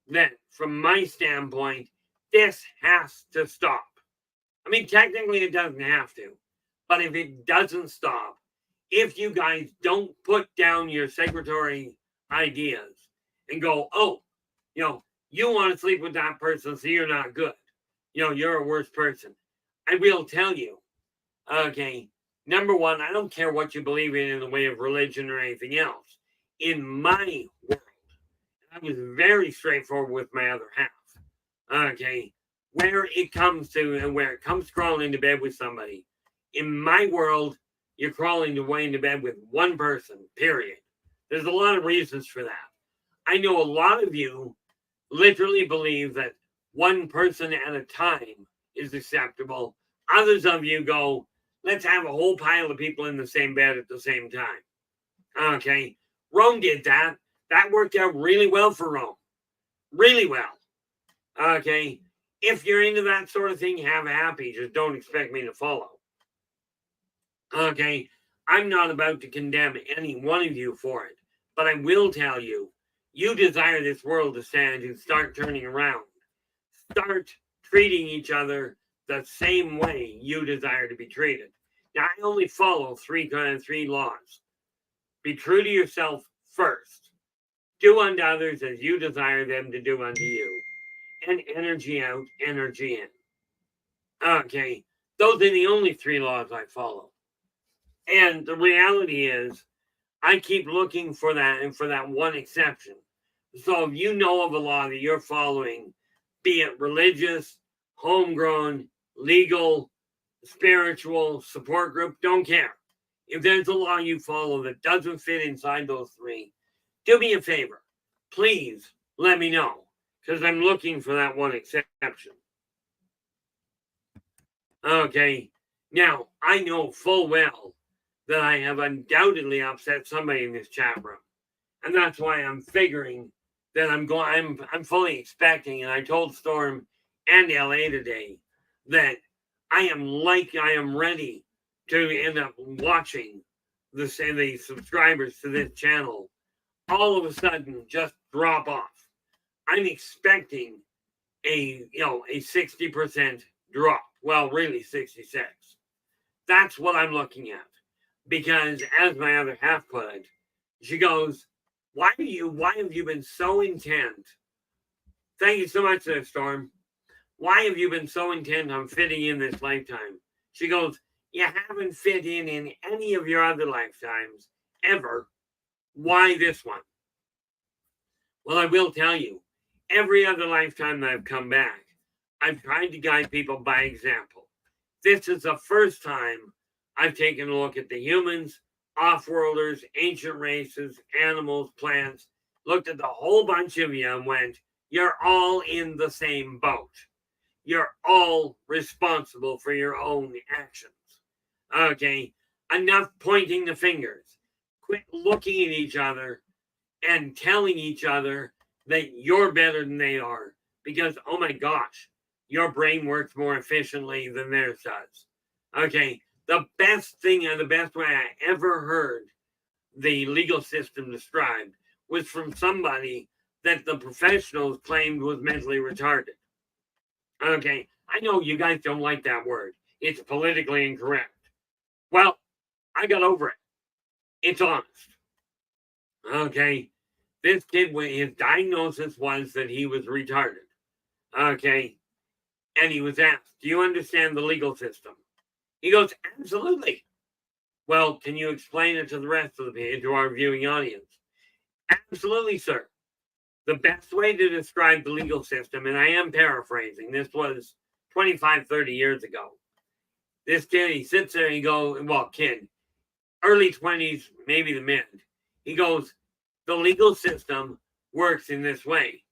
that from my standpoint, this has to stop. I mean, technically it doesn't have to, but if it doesn't stop, if you guys don't put down your secretary ideas and go, oh, you want to sleep with that person, so you're not good. You're a worse person. I will tell you, okay, number one, I don't care what you believe in the way of religion or anything else. In my world, I was very straightforward with my other half. Okay, where it comes to and where it comes crawling into bed with somebody, in my world, you're crawling away into bed with one person, period. There's a lot of reasons for that. I know a lot of you literally believe that one person at a time is acceptable. Others of you go, let's have a whole pile of people in the same bed at the same time. Okay, Rome did that. That worked out really well for Rome. Really well. Okay, if you're into that sort of thing, have happy. Just don't expect me to follow. Okay, I'm not about to condemn any one of you for it, but I will tell you, you desire this world to stand and start turning around. Start treating each other the same way you desire to be treated. Now, I only follow three laws. Be true to yourself first. Do unto others as you desire them to do unto you. And energy out, energy in. Okay, those are the only three laws I follow. And the reality is, I keep looking for that and for that one exception. So if you know of a law that you're following, be it religious, homegrown, legal, spiritual, support group, don't care. If there's a law you follow that doesn't fit inside those three, do me a favor. Please let me know, because I'm looking for that one exception. Okay. Now, I know full well that I have undoubtedly upset somebody in this chat room. And that's why I'm figuring that I'm fully expecting, and I told Storm and LA today that I am ready to end up watching the subscribers to this channel all of a sudden just drop off. I'm expecting a 60% drop. Well, really 66. That's what I'm looking at. Because as my other half put it, she goes, why have you been so intent? Thank you so much, Storm. Why have you been so intent on fitting in this lifetime? She goes, you haven't fit in any of your other lifetimes ever. Why this one? Well, I will tell you, every other lifetime that I've come back, I've tried to guide people by example. This is the first time I've taken a look at the humans, off-worlders, ancient races, animals, plants, looked at the whole bunch of you and went, you're all in the same boat. You're all responsible for your own actions. Okay, enough pointing the fingers. Quit looking at each other and telling each other that you're better than they are. Because, oh my gosh, your brain works more efficiently than theirs does. Okay, the best thing and the best way I ever heard the legal system described was from somebody that the professionals claimed was mentally retarded. Okay, I know you guys don't like that word. It's politically incorrect. Well, I got over it. It's honest. Okay, this kid, his diagnosis was that he was retarded. Okay, and he was asked, do you understand the legal system? He goes, absolutely. Well, can you explain it to the rest of to our viewing audience? Absolutely, sir. The best way to describe the legal system, and I am paraphrasing, this was 25, 30 years ago. This kid, he sits there and he goes, well, kid, early 20s, maybe the mid. He goes, the legal system works in this way.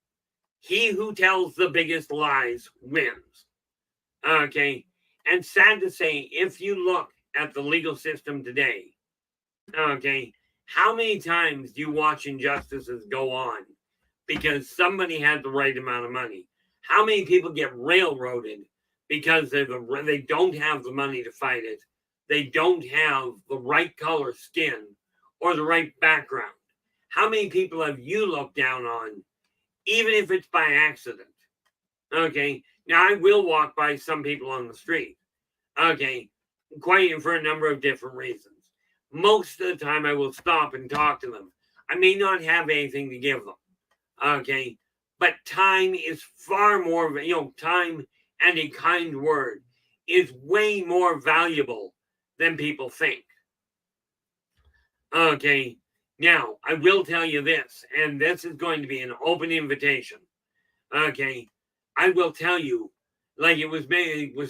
He who tells the biggest lies wins. Okay. And sad to say, if you look at the legal system today, okay, how many times do you watch injustices go on because somebody had the right amount of money? How many people get railroaded because they don't have the money to fight it? They don't have the right color skin or the right background. How many people have you looked down on, even if it's by accident? Okay, now I will walk by some people on the street. Okay, quite for a number of different reasons. Most of the time I will stop and talk to them. I may not have anything to give them. Okay, but time is far more, time and a kind word is way more valuable than people think. Okay, now I will tell you this, and this is going to be an open invitation. Okay, I will tell you, like it was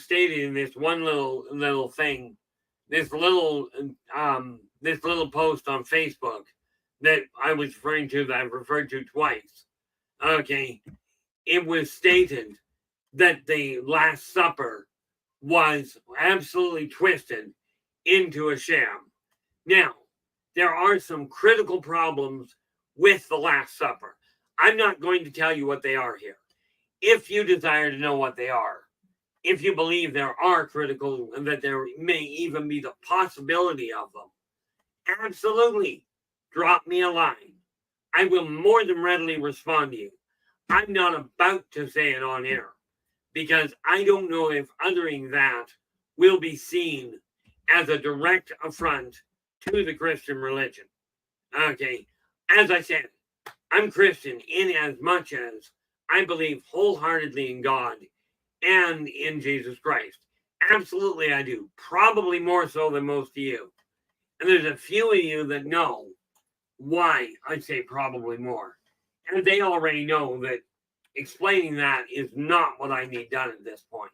stated in this one little thing, this little post on Facebook that I was referring to, that I've referred to twice. Okay, it was stated that the Last Supper was absolutely twisted into a sham. Now, there are some critical problems with the Last Supper. I'm not going to tell you what they are here. If you desire to know what they are, if you believe there are critical and that there may even be the possibility of them, absolutely drop me a line. I will more than readily respond to you. I'm not about to say it on air because I don't know if uttering that will be seen as a direct affront to the Christian religion. Okay, as I said, I'm Christian in as much as I believe wholeheartedly in God and in Jesus Christ. Absolutely, I do. Probably more so than most of you. And there's a few of you that know why I say probably more. And they already know that explaining that is not what I need done at this point.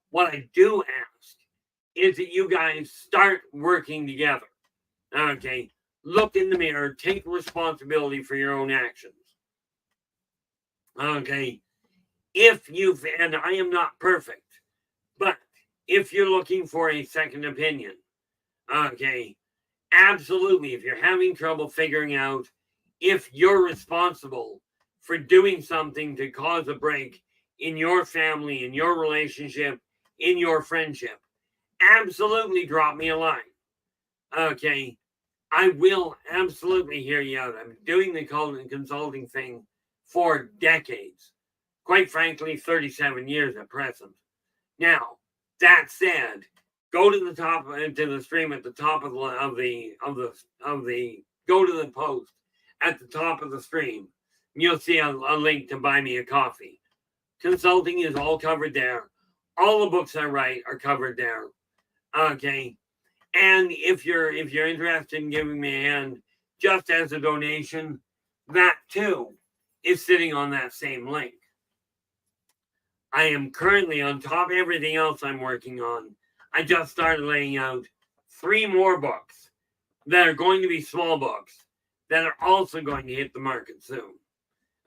What I do ask is that you guys start working together. Okay, look in the mirror, take responsibility for your own actions. Okay, and I am not perfect, but if you're looking for a second opinion. Okay, absolutely. If you're having trouble figuring out if you're responsible for doing something to cause a break in your family, in your relationship, in your friendship, absolutely drop me a line. Okay, I will absolutely hear you out. I'm doing the consulting thing for decades. Quite frankly, 37 years at present. Now, that said, go to the top to the stream at the top of the go to the post at the top of the stream. You'll see a link to buy me a coffee. Consulting is all covered there. All the books I write are covered there. Okay. And if you're interested in giving me a hand just as a donation, that too is sitting on that same link. I am currently, on top of everything else I'm working on, I just started laying out 3 more books that are going to be small books that are also going to hit the market soon.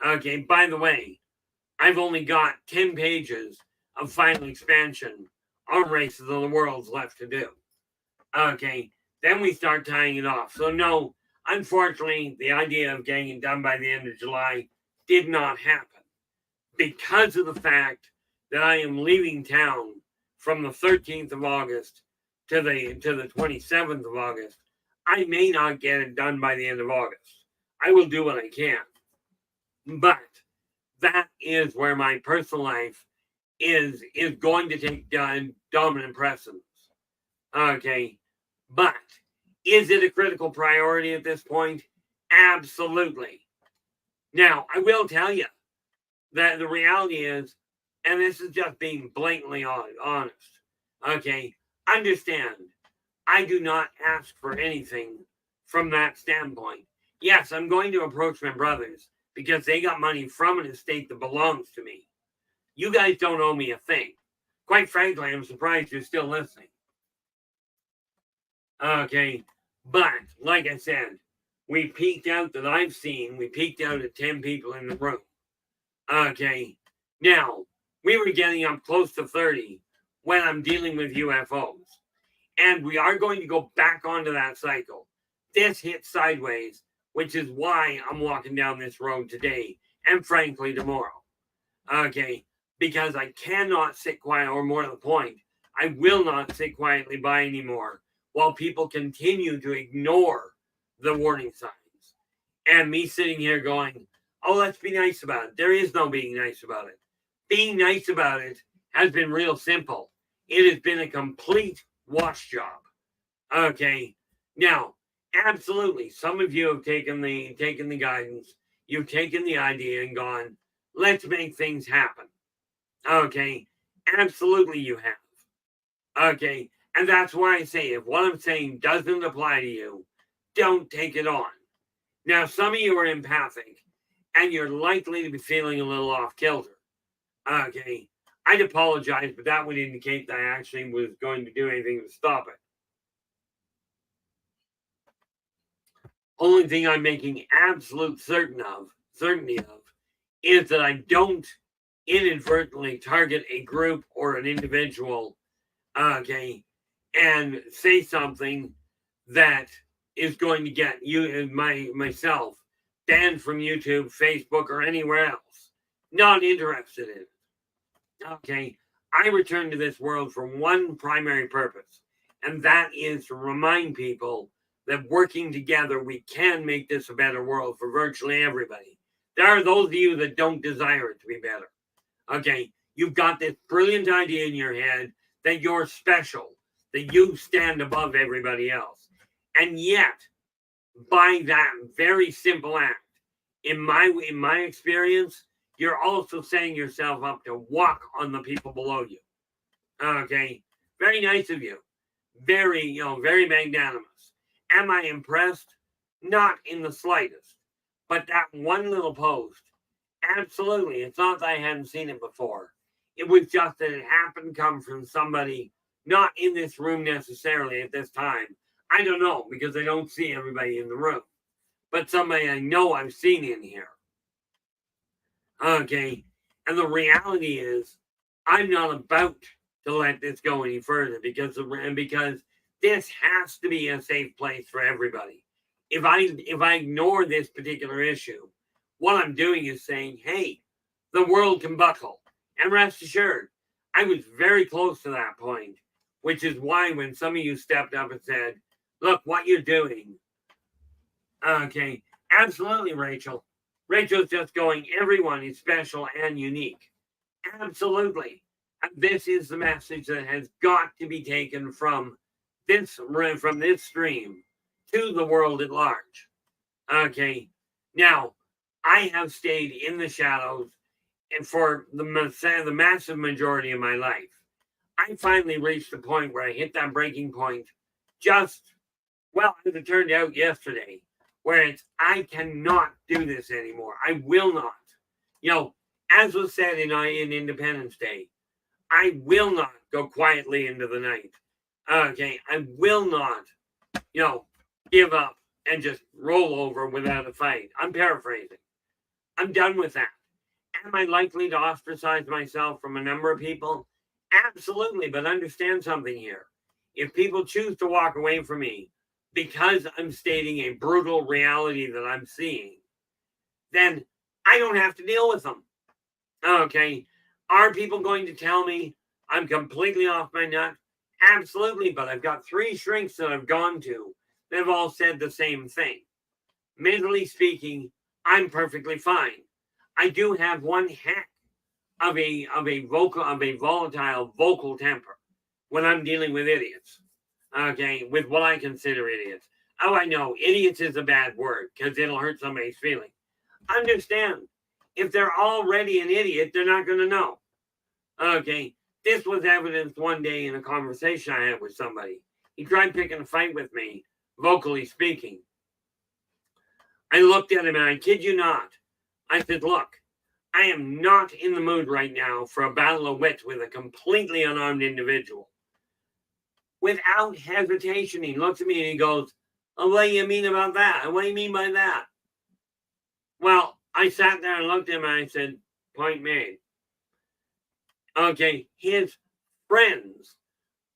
Okay, by the way, I've only got 10 pages of final expansion on Races of the Worlds left to do. Okay, then we start tying it off. So no, unfortunately, the idea of getting it done by the end of July did not happen because of the fact that I am leaving town from the 13th of August to the 27th of August. I may not get it done by the end of August. I will do what I can. But that is where my personal life is going to take dominant precedence. Okay, but is it a critical priority at this point? Absolutely. Now, I will tell you that the reality is, and this is just being blatantly honest, okay, understand, I do not ask for anything from that standpoint. Yes, I'm going to approach my brothers because they got money from an estate that belongs to me. You guys don't owe me a thing. Quite frankly, I'm surprised you're still listening. Okay, but like I said, we peaked out that I've seen, we peaked out at 10 people in the room. Okay, now, we were getting up close to 30 when I'm dealing with UFOs. And we are going to go back onto that cycle. This hit sideways, which is why I'm walking down this road today and frankly tomorrow. Okay, because I cannot sit quiet, or more to the point, I will not sit quietly by anymore while people continue to ignore the warning signs. And me sitting here going, oh, let's be nice about it. There is no being nice about it. Being nice about it has been real simple. It has been a complete wash job. Okay. Now, absolutely, some of you have taken the guidance, you've taken the idea and gone, let's make things happen. Okay. Absolutely, you have. Okay. And that's why I say, if what I'm saying doesn't apply to you, don't take it on. Now, some of you are empathic, and you're likely to be feeling a little off kilter. Okay, I'd apologize, but that would indicate that I actually was going to do anything to stop it. Only thing I'm making absolute certainty of, is that I don't inadvertently target a group or an individual, okay, and say something that is going to get you and myself banned from YouTube, Facebook, or anywhere else. Not interested in it. Okay, I returned to this world for one primary purpose, and that is to remind people that working together, we can make this a better world for virtually everybody. There are those of you that don't desire it to be better. Okay, you've got this brilliant idea in your head that you're special, that you stand above everybody else. And yet, by that very simple act, in my experience, you're also setting yourself up to walk on the people below you. Okay, very nice of you. Very, very magnanimous. Am I impressed? Not in the slightest. But that one little post, absolutely. It's not that I hadn't seen it before. It was just that it happened to come from somebody not in this room necessarily at this time. I don't know, because I don't see everybody in the room. But somebody I know I've seen in here. Okay, and the reality is, I'm not about to let this go any further because this has to be a safe place for everybody. If I ignore this particular issue, what I'm doing is saying, hey, the world can buckle. And rest assured, I was very close to that point, which is why when some of you stepped up and said, look, what you're doing. Okay, absolutely, Rachel. Rachel's just going, everyone is special and unique. Absolutely. This is the message that has got to be taken from this stream to the world at large. Okay, now I have stayed in the shadows and for the massive majority of my life. I finally reached the point where I hit that breaking point just, well, as it turned out yesterday, where it's, I cannot do this anymore. I will not. You know, as was said in Independence Day, I will not go quietly into the night. Okay, I will not, give up and just roll over without a fight. I'm paraphrasing. I'm done with that. Am I likely to ostracize myself from a number of people? Absolutely, but understand something here. If people choose to walk away from me because I'm stating a brutal reality that I'm seeing, then I don't have to deal with them. Okay, are people going to tell me I'm completely off my nut? Absolutely, but I've got 3 shrinks that I've gone to that have all said the same thing. Mentally speaking, I'm perfectly fine. I do have one heck of a volatile vocal temper when I'm dealing with idiots. Okay, with what I consider idiots. Oh, I know, idiots is a bad word because it'll hurt somebody's feeling. Understand, if they're already an idiot, they're not going to know. Okay, this was evidenced one day in a conversation I had with somebody. He tried picking a fight with me, vocally speaking. I looked at him and I kid you not. I said, look, I am not in the mood right now for a battle of wits with a completely unarmed individual. Without hesitation, he looks at me and he goes, oh, what do you mean about that? And what do you mean by that? Well, I sat there and looked at him and I said, point made. Okay, his friends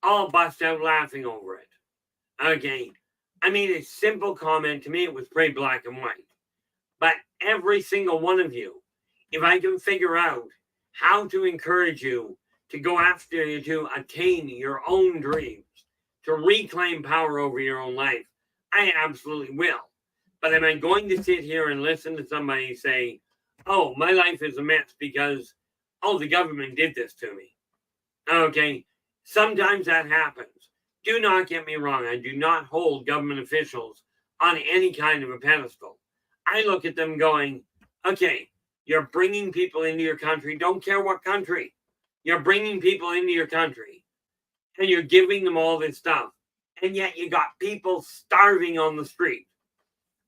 all bust out laughing over it. Okay, I made a simple comment. To me, it was pretty black and white. But every single one of you, if I can figure out how to encourage you to go after you, to attain your own dreams, to reclaim power over your own life, I absolutely will. But am I going to sit here and listen to somebody say, oh, my life is a mess because, oh, the government did this to me? Okay, sometimes that happens. Do not get me wrong. I do not hold government officials on any kind of a pedestal. I look at them going, okay, you're bringing people into your country, don't care what country. You're bringing people into your country and you're giving them all this stuff. And yet you got people starving on the street.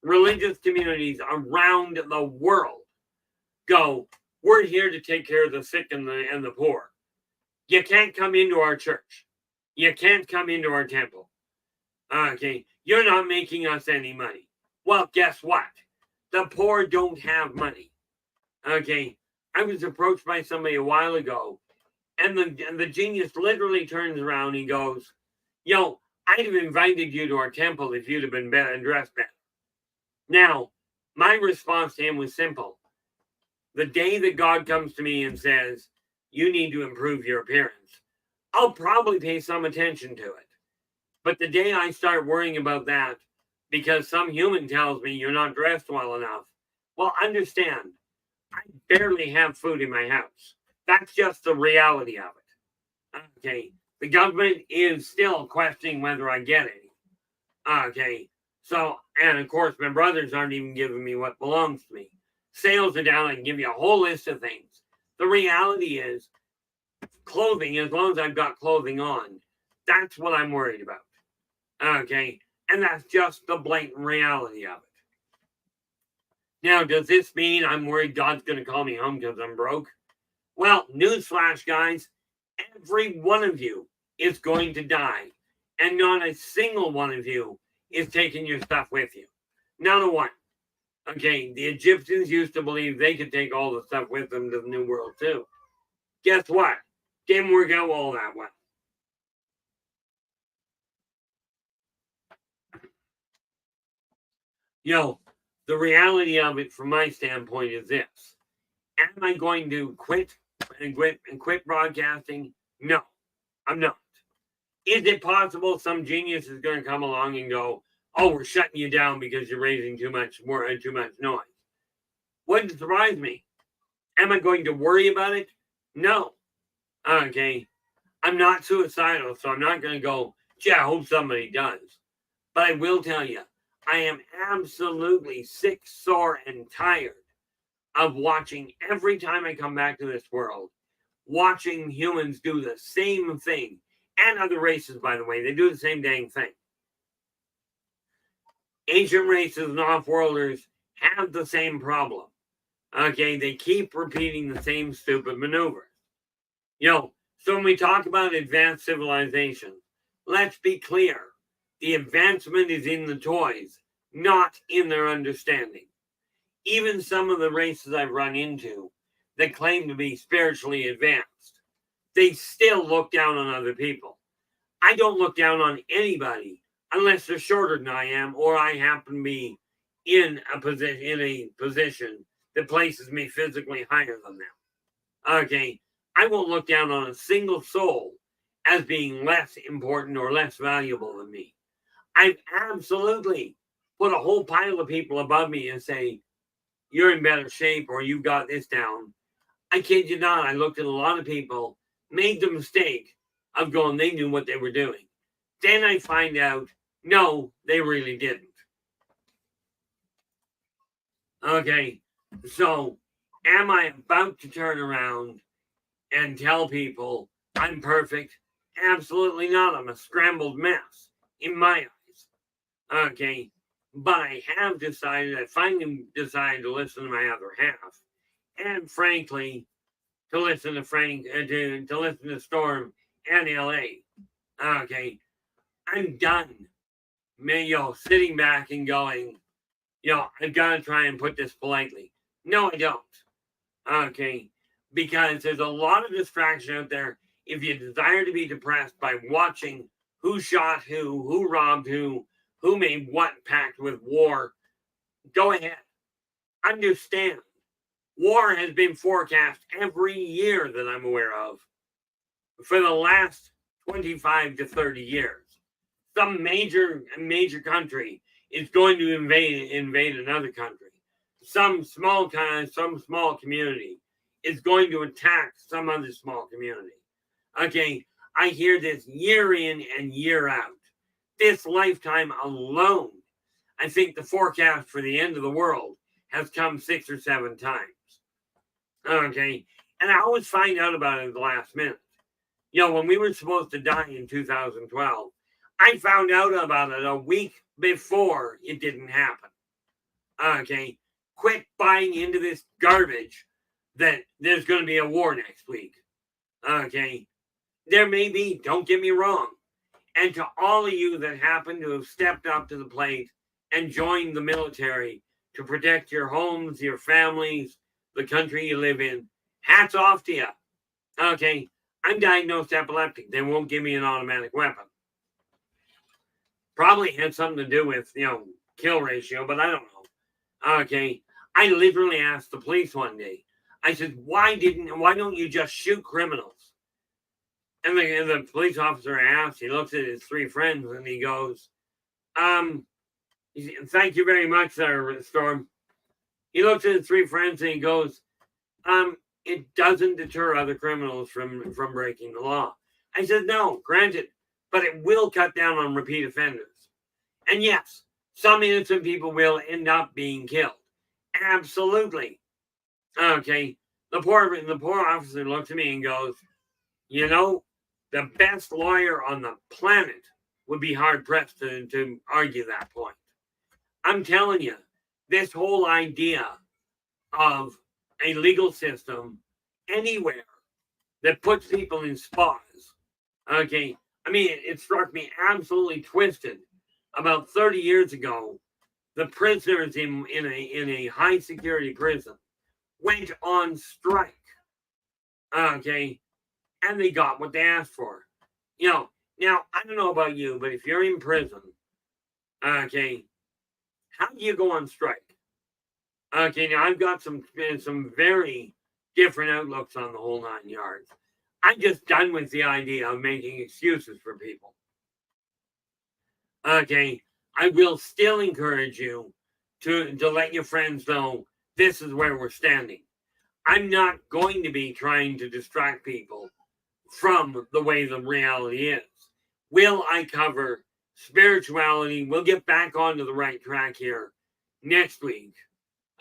Religious communities around the world go, we're here to take care of the sick and the poor. You can't come into our church. You can't come into our temple. Okay, you're not making us any money. Well, guess what? The poor don't have money. Okay, I was approached by somebody a while ago, and the genius literally turns around and he goes, yo, I'd have invited you to our temple if you'd have been better and dressed better. Now, my response to him was simple. The day that God comes to me and says, you need to improve your appearance, I'll probably pay some attention to it. But the day I start worrying about that because some human tells me you're not dressed well enough, well, understand, I barely have food in my house. That's just the reality of it. Okay, the government is still questioning whether I get any. Okay, so, and of course, my brothers aren't even giving me what belongs to me. Sales are down. I can give you a whole list of things. The reality is, clothing, as long as I've got clothing on, that's what I'm worried about. Okay, and that's just the blatant reality of it. Now, does this mean I'm worried God's going to call me home because I'm broke? Well, newsflash, guys, every one of you is going to die, and not a single one of you is taking your stuff with you. Not a one. Okay, the Egyptians used to believe they could take all the stuff with them to the New World too. Guess what? Didn't work out all that well. The reality of it from my standpoint is this. Am I going to quit broadcasting? No, I'm not. Is it possible some genius is going to come along and go, oh, we're shutting you down because you're raising too much noise? Wouldn't surprise me. Am I going to worry about it? No. Okay. I'm not suicidal, so I'm not going to go, gee, I hope somebody does. But I will tell you, I am absolutely sick, sore, and tired of watching every time I come back to this world, watching humans do the same thing. And other races, by the way, they do the same dang thing. Ancient races and off-worlders have the same problem. Okay, they keep repeating the same stupid maneuvers. So when we talk about advanced civilization, let's be clear. The advancement is in the toys, not in their understanding. Even some of the races I've run into that claim to be spiritually advanced, they still look down on other people. I don't look down on anybody unless they're shorter than I am, or I happen to be in a position that places me physically higher than them. Okay, I won't look down on a single soul as being less important or less valuable than me. I've absolutely put a whole pile of people above me and say, you're in better shape or you got this down. I kid you not, I looked at a lot of people, made the mistake of going, they knew what they were doing. Then I find out, no, they really didn't. Okay, so am I about to turn around and tell people I'm perfect? Absolutely not. I'm a scrambled mess in my eyes. Okay, but I have decided, I finally decided to listen to my other half. And frankly, to listen to listen to Storm and LA. Okay, I'm done. Sitting back and going, I've got to try and put this politely. No, I don't. Okay, because there's a lot of distraction out there. If you desire to be depressed by watching who shot who robbed who made what pact with war, go ahead. Understand. War has been forecast every year that I'm aware of for the last 25 to 30 years. Some major country is going to invade another country. Some small community is going to attack some other small community. Okay, I hear this year in and year out. This lifetime alone, I think the forecast for the end of the world has come 6 or 7 times. Okay, and I always find out about it at the last minute. When we were supposed to die in 2012, I found out about it a week before it didn't happen. Okay, quit buying into this garbage that there's going to be a war next week. Okay, there may be, don't get me wrong. And to all of you that happen to have stepped up to the plate and joined the military to protect your homes, your families, the country you live in, hats off to you. Okay, I'm diagnosed epileptic. They won't give me an automatic weapon. Probably had something to do with, kill ratio, but I don't know. Okay, I literally asked the police one day. I said, why don't you just shoot criminals? And the police officer asked, he looks at his 3 friends and he goes, thank you very much, sir, Storm. He looks at his 3 friends and he goes, it doesn't deter other criminals from breaking the law. I said, no, granted, but it will cut down on repeat offenders. And yes, some innocent people will end up being killed. Absolutely. Okay. The poor officer looks at me and goes, the best lawyer on the planet would be hard pressed to argue that point. I'm telling you, this whole idea of a legal system anywhere that puts people in spas. Okay, I mean, it struck me absolutely twisted. About 30 years ago, the prisoners in a high security prison went on strike. Okay, and they got what they asked for. Now, I don't know about you, but if you're in prison, okay, how do you go on strike? Okay, now I've got some very different outlooks on the whole 9 yards. I'm just done with the idea of making excuses for people. Okay, I will still encourage you to let your friends know this is where we're standing. I'm not going to be trying to distract people from the way the reality is. Will I cover spirituality? We'll get back onto the right track here next week.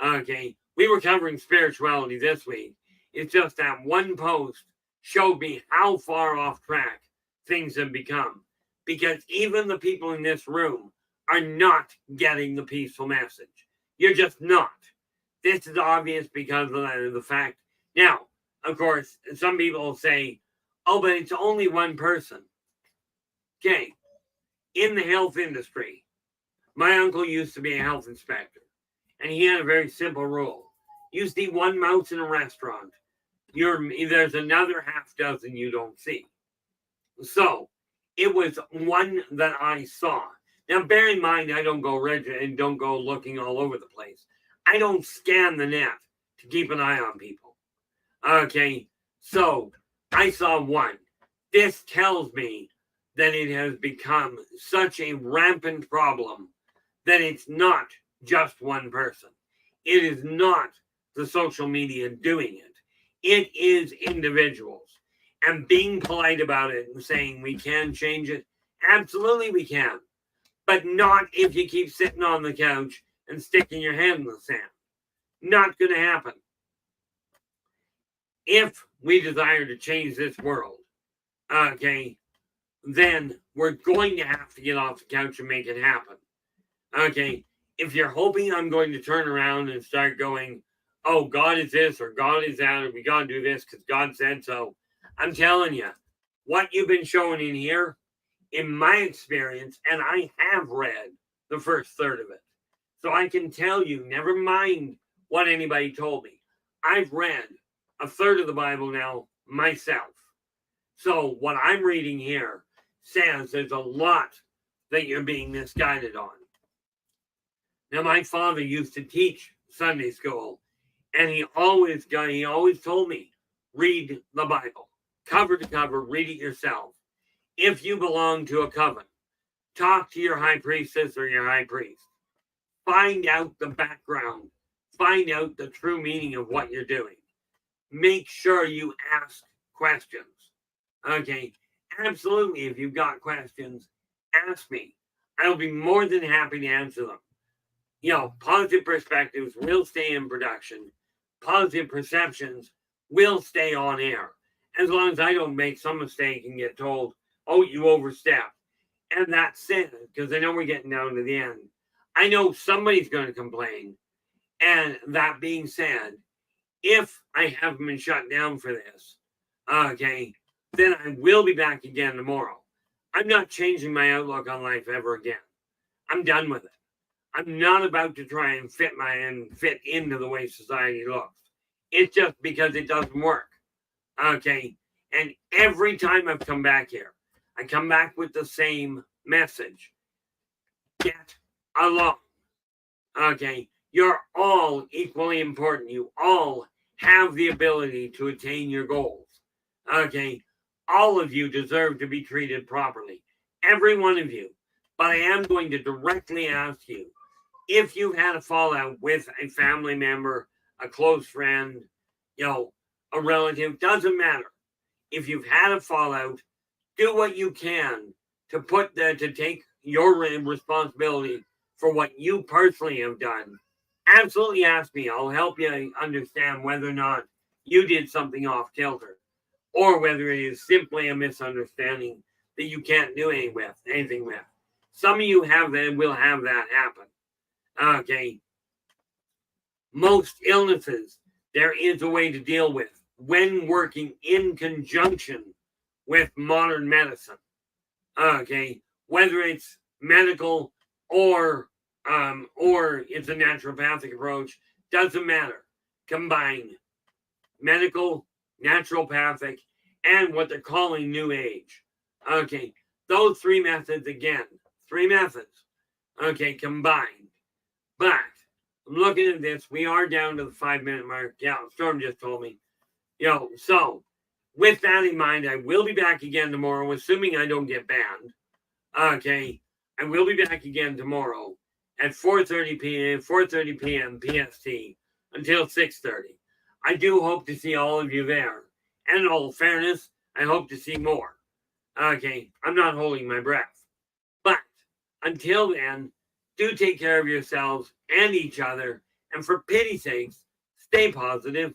Okay, we were covering spirituality this week. It's just that one post showed me how far off track things have become, because even the people in this room are not getting the peaceful message. You're just not. This is obvious because of the fact. Now, of course, some people will say, oh, but it's only one person. Okay, in the health industry, my uncle used to be a health inspector, and he had a very simple rule. You see one mouse in a restaurant, there's another half dozen you don't see. So it was one that I saw. Now, bear in mind, I don't go looking all over the place. I don't scan the net to keep an eye on people. Okay, so I saw one. This tells me that it has become such a rampant problem that it's not just one person. It is not the social media doing it. It is individuals. And being polite about it and saying we can change it, absolutely we can. But not if you keep sitting on the couch and sticking your hand in the sand. Not going to happen. If we desire to change this world, okay, then we're going to have to get off the couch and make it happen. Okay, if you're hoping I'm going to turn around and start going, oh, God is this or God is that, or we got to do this because God said so, I'm telling you, what you've been showing in here, in my experience, and I have read the first third of it, so I can tell you, never mind what anybody told me. I've read a third of the Bible now myself. So what I'm reading here says there's a lot that you're being misguided on. Now, my father used to teach Sunday school, and he always told me, read the Bible, cover to cover, read it yourself. If you belong to a coven, talk to your high priestess or your high priest. Find out the background. Find out the true meaning of what you're doing. Make sure you ask questions. Okay, absolutely. If you've got questions, ask me. I'll be more than happy to answer them. Positive perspectives will stay in production. Positive perceptions will stay on air. As long as I don't make some mistake and get told, oh, you overstepped. And that's it, because I know we're getting down to the end. I know somebody's going to complain. And that being said, if I haven't been shut down for this, okay, then I will be back again tomorrow. I'm not changing my outlook on life ever again. I'm done with it. I'm not about to try and fit into the way society looks. It's just because it doesn't work. Okay. And every time I've come back here, I come back with the same message. Get along. Okay. You're all equally important. You all have the ability to attain your goals. Okay. All of you deserve to be treated properly. Every one of you. But I am going to directly ask you, if you've had a fallout with a family member, a close friend, a relative, doesn't matter. If you've had a fallout, do what you can to take your responsibility for what you personally have done. Absolutely ask me. I'll help you understand whether or not you did something off kilter, or whether it is simply a misunderstanding that you can't do anything with. Some of you will have that happen. Okay. Most illnesses, there is a way to deal with when working in conjunction with modern medicine. Okay. Whether it's medical or it's a naturopathic approach, doesn't matter. Combine medical, naturopathic, and what they're calling New Age. Okay, those three methods again, three methods, okay, combined. But I'm looking at this. We are down to the 5-minute mark. Yeah, Storm just told me. So with that in mind, I will be back again tomorrow, assuming I don't get banned. Okay, I will be back again tomorrow at 4:30 p.m. PST until 6:30. I do hope to see all of you there. And in all fairness, I hope to see more. Okay, I'm not holding my breath. But until then, do take care of yourselves and each other. And for pity's sakes, stay positive.